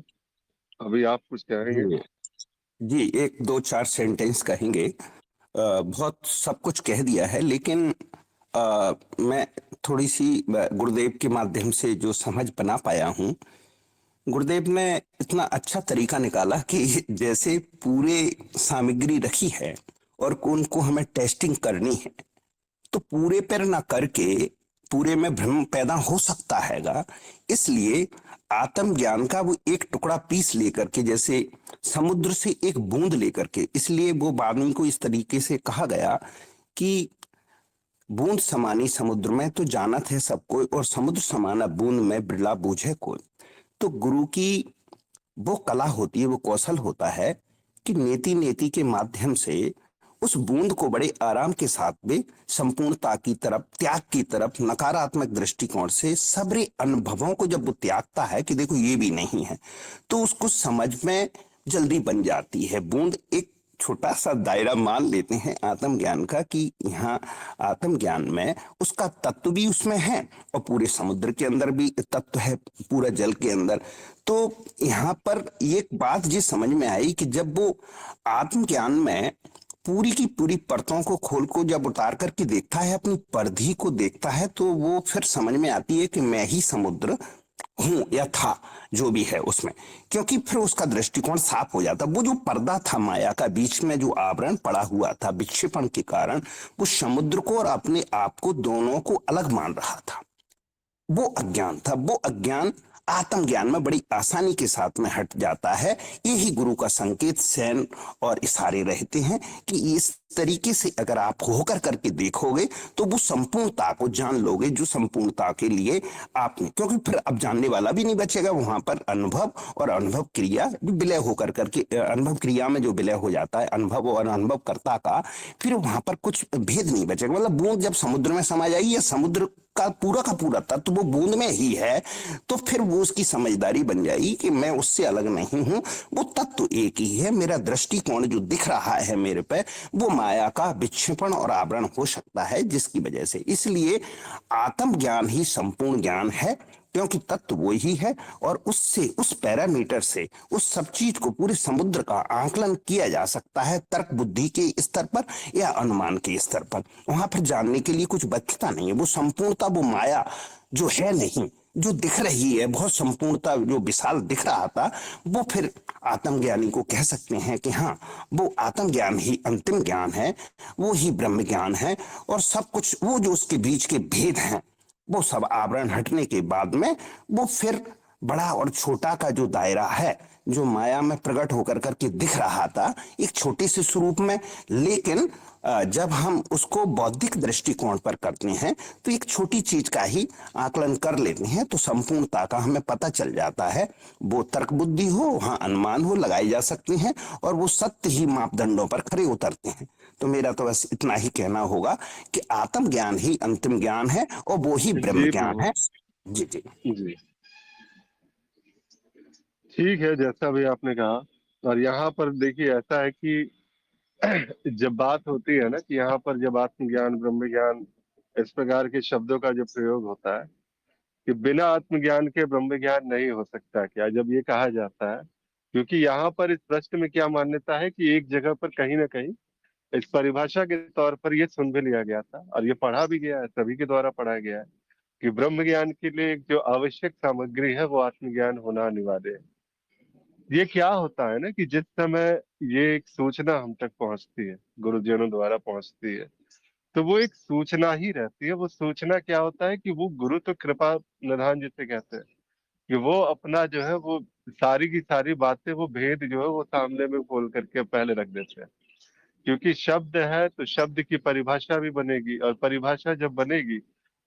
अभी आप कुछ कहेंगे? जी जी, एक दो चार सेंटेंस कहेंगे। बहुत सब कुछ कह दिया है, लेकिन मैं थोड़ी सी गुरुदेव के माध्यम से जो समझ बना पाया हूँ, गुरुदेव ने इतना अच्छा तरीका निकाला कि जैसे पूरे सामग्री रखी है और उनको हमें टेस्टिंग करनी है, तो पूरे पर ना करके पूरे में भ्रम पैदा हो सकता हैगा। इसलिए आत्मज्ञान का वो एक टुकड़ा पीस लेकर के, जैसे समुद्र से एक बूंद लेकर के, इसलिए वो वाणी को इस तरीके से कहा गया कि बूंद समानी समुद्र में तो जानत है सब कोई, और समुद्र समाना बूंद में बिरला बूझे कोई। तो गुरु की वो कला होती है, वो कौशल होता है कि नेति नेति के माध्यम से उस बूंद को बड़े आराम के साथ में संपूर्णता की तरफ, त्याग की तरफ, नकारात्मक दृष्टिकोण से सबरे अनुभवों को जब वो त्यागता है कि देखो ये भी नहीं है, तो उसको समझ में जल्दी बन जाती है। बूंद एक छोटा सा दायरा मान लेते हैं आत्मज्ञान का कि यहाँ आत्मज्ञान में उसका तत्व भी उसमें है और पूरे समुद्र के अंदर भी तत्व है, पूरा जल के अंदर। तो यहाँ पर एक बात ये समझ में आई कि जब वो आत्मज्ञान में पूरी की पूरी परतों को खोल को जब उतार करके देखता है, अपनी परिधि को देखता है, तो वो फिर समझ में आती है कि मैं ही समुद्र हूं या था, जो भी है उसमें। क्योंकि फिर उसका दृष्टिकोण साफ हो जाता। वो जो पर्दा था माया का, बीच में जो आवरण पड़ा हुआ था विक्षेपण के कारण, वो समुद्र को और अपने आप को दोनों को अलग मान रहा था। वो अज्ञान था। वो अज्ञान आत्मज्ञान में बड़ी आसानी के साथ में हट जाता है। यही गुरु का संकेत सैन और इशारे रहते हैं कि इस तरीके से अगर आप होकर करके देखोगे तो वो संपूर्णता को जान लोगे, जो संपूर्णता के लिए आपने, क्योंकि फिर अब जानने वाला भी नहीं बचेगा। वहां पर अनुभव और अनुभव क्रिया भी विलय होकर करके, अनुभव क्रिया में जो विलय हो जाता है अनुभव और अनुभवकर्ता का, फिर वहां पर कुछ भेद नहीं बचेगा। मतलब बूंद जब समुद्र में समा जाएगी या समुद्र का पूरा तत्व वो बूंद में ही है, तो फिर वो उसकी समझदारी बन जाएगी कि मैं उससे अलग नहीं हूं, वो तत्व एक ही है। मेरा दृष्टिकोण जो दिख रहा है मेरे पे, वो माया का विक्षेपण और आवरण हो सकता है, जिसकी वजह से, इसलिए आत्मज्ञान ही संपूर्ण ज्ञान है, क्योंकि तत्व वो ही है। और उससे, उस पैरामीटर से, उस सब चीज को, पूरे समुद्र का आकलन किया जा सकता है तर्क बुद्धि के स्तर पर या अनुमान के स्तर पर। वहां पर जानने के लिए कुछ बचता नहीं है। वो संपूर्णता, वो माया जो है नहीं, जो दिख रही है, बहुत संपूर्णता जो विशाल दिख रहा था, वो फिर आत्मज्ञानी को कह सकते हैं कि हाँ, वो आत्मज्ञान ही अंतिम ज्ञान है, वो ही ब्रह्म ज्ञान है। और सब कुछ वो जो उसके बीच के भेद हैं, वो सब आवरण हटने के बाद में वो फिर बड़ा और छोटा का जो दायरा है, जो माया में प्रकट होकर करके दिख रहा था एक छोटे से स्वरूप में, लेकिन जब हम उसको बौद्धिक दृष्टिकोण पर करते हैं तो एक छोटी चीज का ही आकलन कर लेते हैं, तो संपूर्णता का हमें पता चल जाता है। वो तर्क बुद्धि हो, वहां अनुमान हो, लगाई जा सकते हैं, और वो सत्य ही मापदंडों पर खरे उतरते हैं। तो मेरा तो बस इतना ही कहना होगा कि आत्मज्ञान ही अंतिम ज्ञान है और वो ही ब्रह्म जी ज्ञान प्रभु है। जी जी। जी। ठीक है, जैसा भी आपने कहा। और यहाँ पर देखिए ऐसा है कि जब बात होती है ना कि यहाँ पर जब आत्मज्ञान ब्रह्म ज्ञान इस प्रकार के शब्दों का जो प्रयोग होता है कि बिना आत्मज्ञान के ब्रह्म ज्ञान नहीं हो सकता क्या, जब ये कहा जाता है, क्योंकि यहाँ पर इस प्रश्न में क्या मान्यता है कि एक जगह पर कहीं ना कहीं इस परिभाषा के तौर पर ये सुन भी लिया गया था और ये पढ़ा भी गया है, सभी के द्वारा पढ़ा गया है कि ब्रह्म ज्ञान के लिए एक जो आवश्यक सामग्री है वो आत्मज्ञान होना अनिवार्य है। ये क्या होता है ना कि जिस समय ये एक सूचना हम तक पहुंचती है, गुरुजनों द्वारा पहुंचती है, तो वो एक सूचना ही रहती है। वो सूचना क्या होता है कि वो गुरु तो कृपा निधान जिसे कहते हैं कि वो अपना जो है वो सारी की सारी बातें, वो भेद जो है वो सामने में खोल करके पहले रख देते हैं। क्योंकि शब्द है तो शब्द की परिभाषा भी बनेगी, और परिभाषा जब बनेगी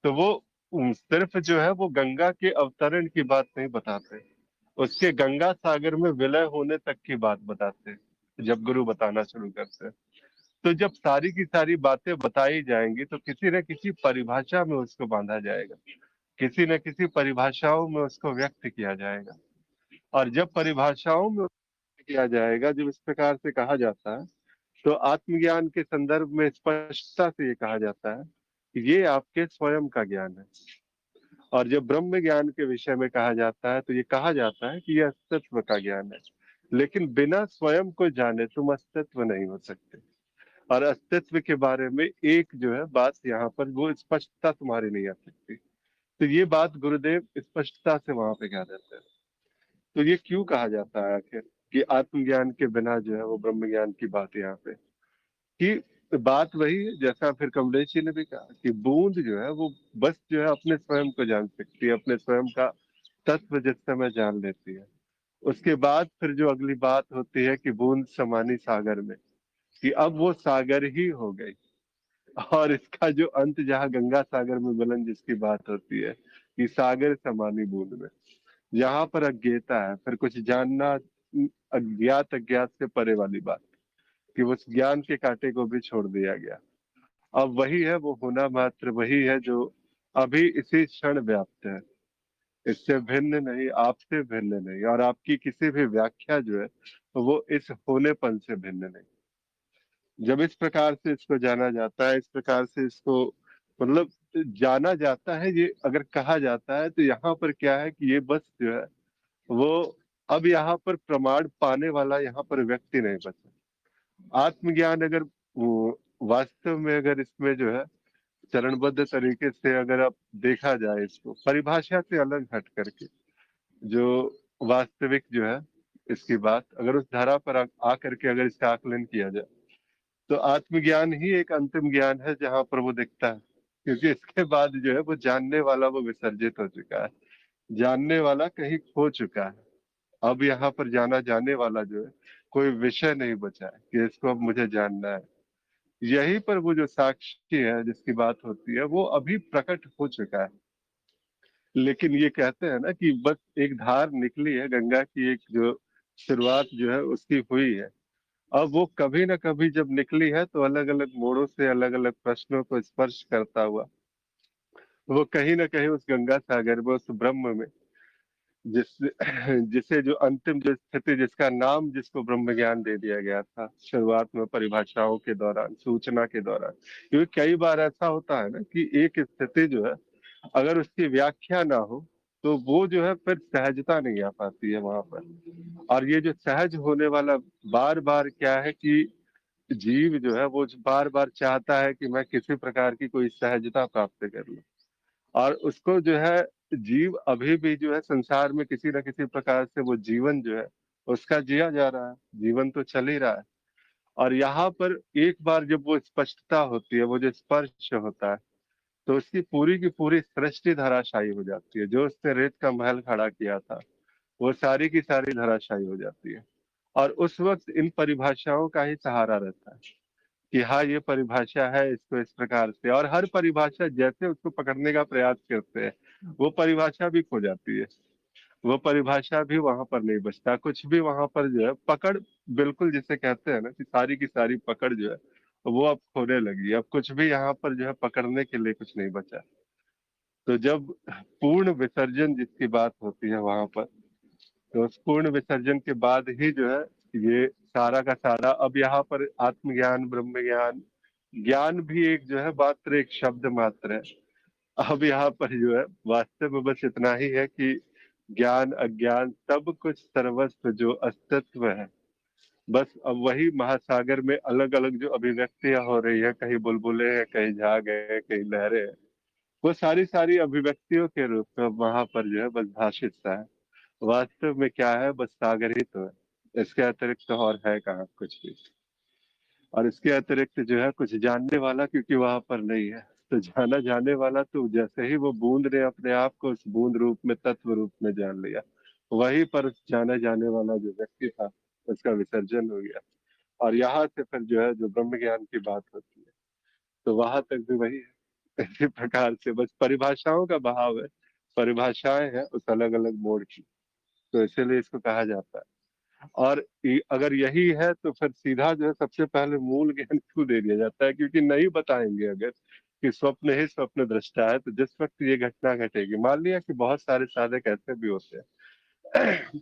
तो वो सिर्फ जो है वो गंगा के अवतरण की बात नहीं बताते, उसके गंगा सागर में विलय होने तक की बात बताते हैं जब गुरु बताना शुरू करते हैं। तो जब सारी की सारी बातें बताई जाएंगी तो किसी न किसी परिभाषा में उसको बांधा जाएगा, किसी न किसी परिभाषाओं में उसको व्यक्त किया जाएगा। और जब परिभाषाओं में व्यक्त किया जाएगा, जब इस प्रकार से कहा जाता है, तो आत्मज्ञान के संदर्भ में स्पष्टता से ये कहा जाता है कि ये आपके स्वयं का ज्ञान है। और जब ब्रह्म ज्ञान के विषय में कहा जाता है तो ये कहा जाता है कि यह अस्तित्व का ज्ञान है, लेकिन बिना स्वयं को जाने तुम अस्तित्व नहीं हो सकते। और अस्तित्व के बारे में एक जो है बात यहाँ पर वो स्पष्टता तुम्हारी नहीं आ सकती। तो ये बात गुरुदेव स्पष्टता से वहां पे कह देते हैं। तो ये क्यों कहा जाता है आखिर कि आत्मज्ञान के बिना जो है वो ब्रह्म ज्ञान की बात यहाँ पे, कि बात वही है जैसा फिर कमलेश जी ने भी कहा कि बूंद जो है वो बस जो है अपने स्वयं को जान सकती है, अपने स्वयं का तत्व जिस समय जान लेती है, उसके बाद फिर जो अगली बात होती है कि बूंद समानी सागर में, कि अब वो सागर ही हो गई। और इसका जो अंत जहाँ गंगा सागर में मिलन जिसकी बात होती है कि सागर समानी बूंद में, यहाँ पर अज्ञेयता है, फिर कुछ जानना, अज्ञात अज्ञात से परे वाली बात, कि उस ज्ञान के कांटे को भी छोड़ दिया गया। अब वही है वो होना मात्र, वही है जो अभी इसी क्षण व्याप्त है, इससे भिन्न नहीं, आपसे भिन्न नहीं, और आपकी किसी भी व्याख्या जो है वो इस होनेपन से भिन्न नहीं। जब इस प्रकार से इसको जाना जाता है, इस प्रकार से इसको मतलब जाना जाता है, ये अगर कहा जाता है, तो यहाँ पर क्या है कि ये बस जो है वो अब यहाँ पर प्रमाण पाने वाला यहाँ पर व्यक्ति नहीं बचा। आत्मज्ञान अगर वो वास्तव में अगर इसमें जो है चरणबद्ध तरीके से अगर आप देखा जाए, इसको परिभाषा से अलग हट करके जो वास्तविक जो है इसकी बात अगर उस धारा पर आ करके अगर इसका आकलन किया जाए, तो आत्मज्ञान ही एक अंतिम ज्ञान है जहां पर वो दिखता है। क्योंकि इसके बाद जो है वो जानने वाला वो विसर्जित हो चुका है। जानने वाला कहीं खो चुका है। अब यहाँ पर जाना जाने वाला जो है कोई विषय नहीं बचा है कि इसको अब मुझे जानना है। यहीं पर वो जो साक्षी है जिसकी बात होती है वो अभी प्रकट हो चुका है। लेकिन ये कहते हैं ना कि बस एक धार निकली है गंगा की, एक जो शुरुआत जो है उसकी हुई है। अब वो कभी ना कभी जब निकली है तो अलग अलग मोड़ों से अलग अलग प्रश्नों को स्पर्श करता हुआ वो कहीं ना कहीं उस गंगा सागर में, उस ब्रह्म में, जिस जिसे जो अंतिम जो स्थिति, जिसका नाम जिसको ब्रह्म ज्ञान दे दिया गया था शुरुआत में परिभाषाओं के दौरान, सूचना के दौरान। क्योंकि कई बार ऐसा होता है ना कि एक स्थिति जो है अगर उसकी व्याख्या ना हो तो वो जो है फिर सहजता नहीं आ पाती है वहां पर। और ये जो सहज होने वाला बार बार क्या है कि जीव जो है वो बार बार चाहता है कि मैं किसी प्रकार की कोई सहजता प्राप्त कर लूं। और उसको जो है जीव अभी भी जो है संसार में किसी न किसी प्रकार से वो जीवन जो है उसका जिया जा रहा है, जीवन तो चल ही रहा है। और यहाँ पर एक बार जब वो स्पष्टता होती है, वो जो स्पर्श होता है, तो उसकी पूरी की पूरी सृष्टि धराशायी हो जाती है। जो उसने रेत का महल खड़ा किया था वो सारी की सारी धराशायी हो जाती है। और उस वक्त इन परिभाषाओं का ही सहारा रहता है कि हाँ ये परिभाषा है, इसको इस प्रकार से। और हर परिभाषा जैसे उसको पकड़ने का प्रयास करते हैं वो परिभाषा भी खो जाती है, वो परिभाषा भी वहां पर नहीं बचता कुछ भी। वहां पर जो है पकड़, बिल्कुल जिसे कहते हैं ना कि सारी की सारी पकड़ जो है वो अब खोने लगी। अब कुछ भी यहाँ पर जो है पकड़ने के लिए कुछ नहीं बचा। तो जब पूर्ण विसर्जन जिसकी बात होती है वहां पर, तो उस पूर्ण विसर्जन के बाद ही जो है ये सारा का सारा, अब यहाँ पर आत्मज्ञान, ब्रह्म ज्ञान, ज्ञान भी एक जो है मात्र एक शब्द मात्र है। अब यहाँ पर जो है वास्तव में बस इतना ही है कि ज्ञान अज्ञान सब कुछ सर्वस्व जो अस्तित्व है, बस अब वही महासागर में अलग अलग जो अभिव्यक्तियां हो रही है, कहीं बुलबुले हैं, कहीं झाग है, कहीं लहरें हैं, वो सारी सारी अभिव्यक्तियों के रूप में वहां पर जो है बस भाषित सा है। वास्तव में क्या है, बस सागर ही तो है, इसके अतिरिक्त तो और है कहाँ कुछ भी। और इसके अतिरिक्त जो है कुछ जानने वाला क्योंकि वहां पर नहीं है, तो जाना जाने वाला तो जैसे ही वो बूंद ने अपने आप को उस बूंद रूप में, तत्व रूप में जान लिया, वहीं पर उस जाने जाने वाला जो व्यक्ति था उसका विसर्जन हो गया। और यहाँ से फिर जो है जो ब्रह्म ज्ञान की बात होती है तो वहां तक भी वही है। इसी प्रकार से बस परिभाषाओं का बहाव है, परिभाषाएं हैं उस अलग अलग मोड़ की, तो इसीलिए इसको कहा जाता है। और अगर यही है तो फिर सीधा जो है सबसे पहले मूल ज्ञान क्यों दे दिया जाता है, क्योंकि नहीं बताएंगे अगर कि स्वप्न ही स्वप्न दृष्टा है, तो जिस वक्त ये घटना घटेगी, मान लिया कि बहुत सारे साधक ऐसे भी होते हैं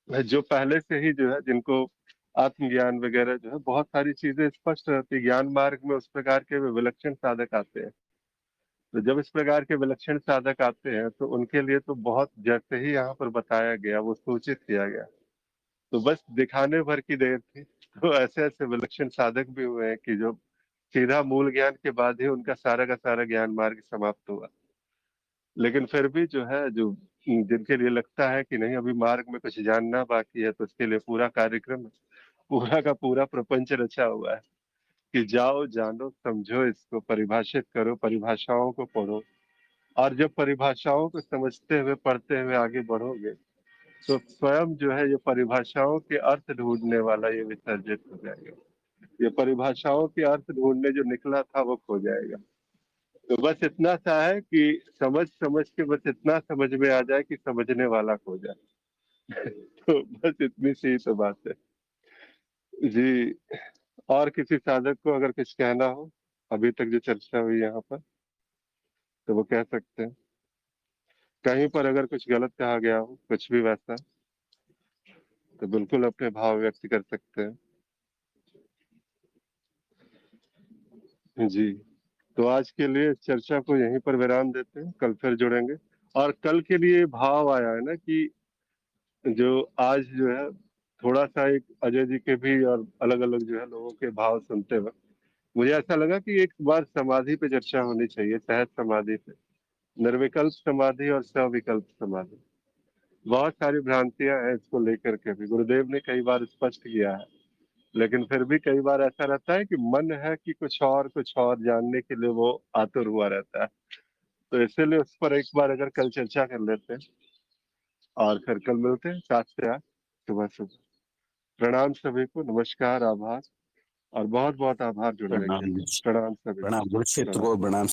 जो पहले से ही जो है जिनको आत्मज्ञान वगैरह जो है बहुत सारी चीजें स्पष्ट रहती है, ज्ञान मार्ग में उस प्रकार के वे विलक्षण साधक आते हैं। तो जब इस प्रकार के विलक्षण साधक आते हैं तो उनके लिए तो बहुत, जैसे ही यहाँ पर बताया गया वो सूचित किया गया, तो बस दिखाने भर की देर थी। तो ऐसे ऐसे विलक्षण साधक भी हुए हैं कि जो सीधा मूल ज्ञान के बाद ही उनका सारा का सारा ज्ञान मार्ग समाप्त हुआ। लेकिन फिर भी जो है जो जिनके लिए लगता है कि नहीं अभी मार्ग में कुछ जानना बाकी है, तो उसके लिए पूरा कार्यक्रम, पूरा का पूरा प्रपंच रचा हुआ है कि जाओ जानो समझो, इसको परिभाषित करो, परिभाषाओं को पढ़ो। और जब परिभाषाओं को समझते हुए पढ़ते हुए आगे बढ़ोगे तो स्वयं जो है ये परिभाषाओं के अर्थ ढूंढने वाला ये विसर्जित हो जाएगा। ये परिभाषाओं के अर्थ ढूंढने जो निकला था वो खो जाएगा। तो बस इतना सा है कि समझ समझ के बस इतना समझ में आ जाए कि समझने वाला खो जाए। तो बस इतनी सी ही तो बात है जी। और किसी साधक को अगर कुछ कहना हो, अभी तक जो चर्चा हुई यहाँ पर, तो वो कह सकते हैं। कहीं पर अगर कुछ गलत कहा गया हो, कुछ भी वैसा, तो बिल्कुल अपने भाव व्यक्त कर सकते हैं जी। तो आज के लिए इस चर्चा को यहीं पर विराम देते हैं, कल फिर जुड़ेंगे। और कल के लिए भाव आया है ना कि जो आज जो है थोड़ा सा एक अजय जी के भी और अलग अलग जो है लोगों के भाव सुनते वक्त मुझे ऐसा लगा कि एक बार समाधि पे चर्चा होनी चाहिए, सहज समाधि पे, निर्विकल्प समाधि और सविकल्प समाधि। बहुत सारी भ्रांतियां हैं इसको लेकर के भी, गुरुदेव ने कई बार स्पष्ट किया है, लेकिन फिर भी कई बार ऐसा रहता है कि मन है कि कुछ और जानने के लिए वो आतुर हुआ रहता है। तो इसीलिए उस पर एक बार अगर कल चर्चा कर लेते हैं और फिर कल मिलते हैं 7 से 8 सुबह सुबह। प्रणाम सभी को, नमस्कार, आभार और बहुत बहुत आभार जुड़ने के लिए। प्रणाम सभी को। प्रणाम गुरुक्षेत्र प्रणाम। को, प्रणाम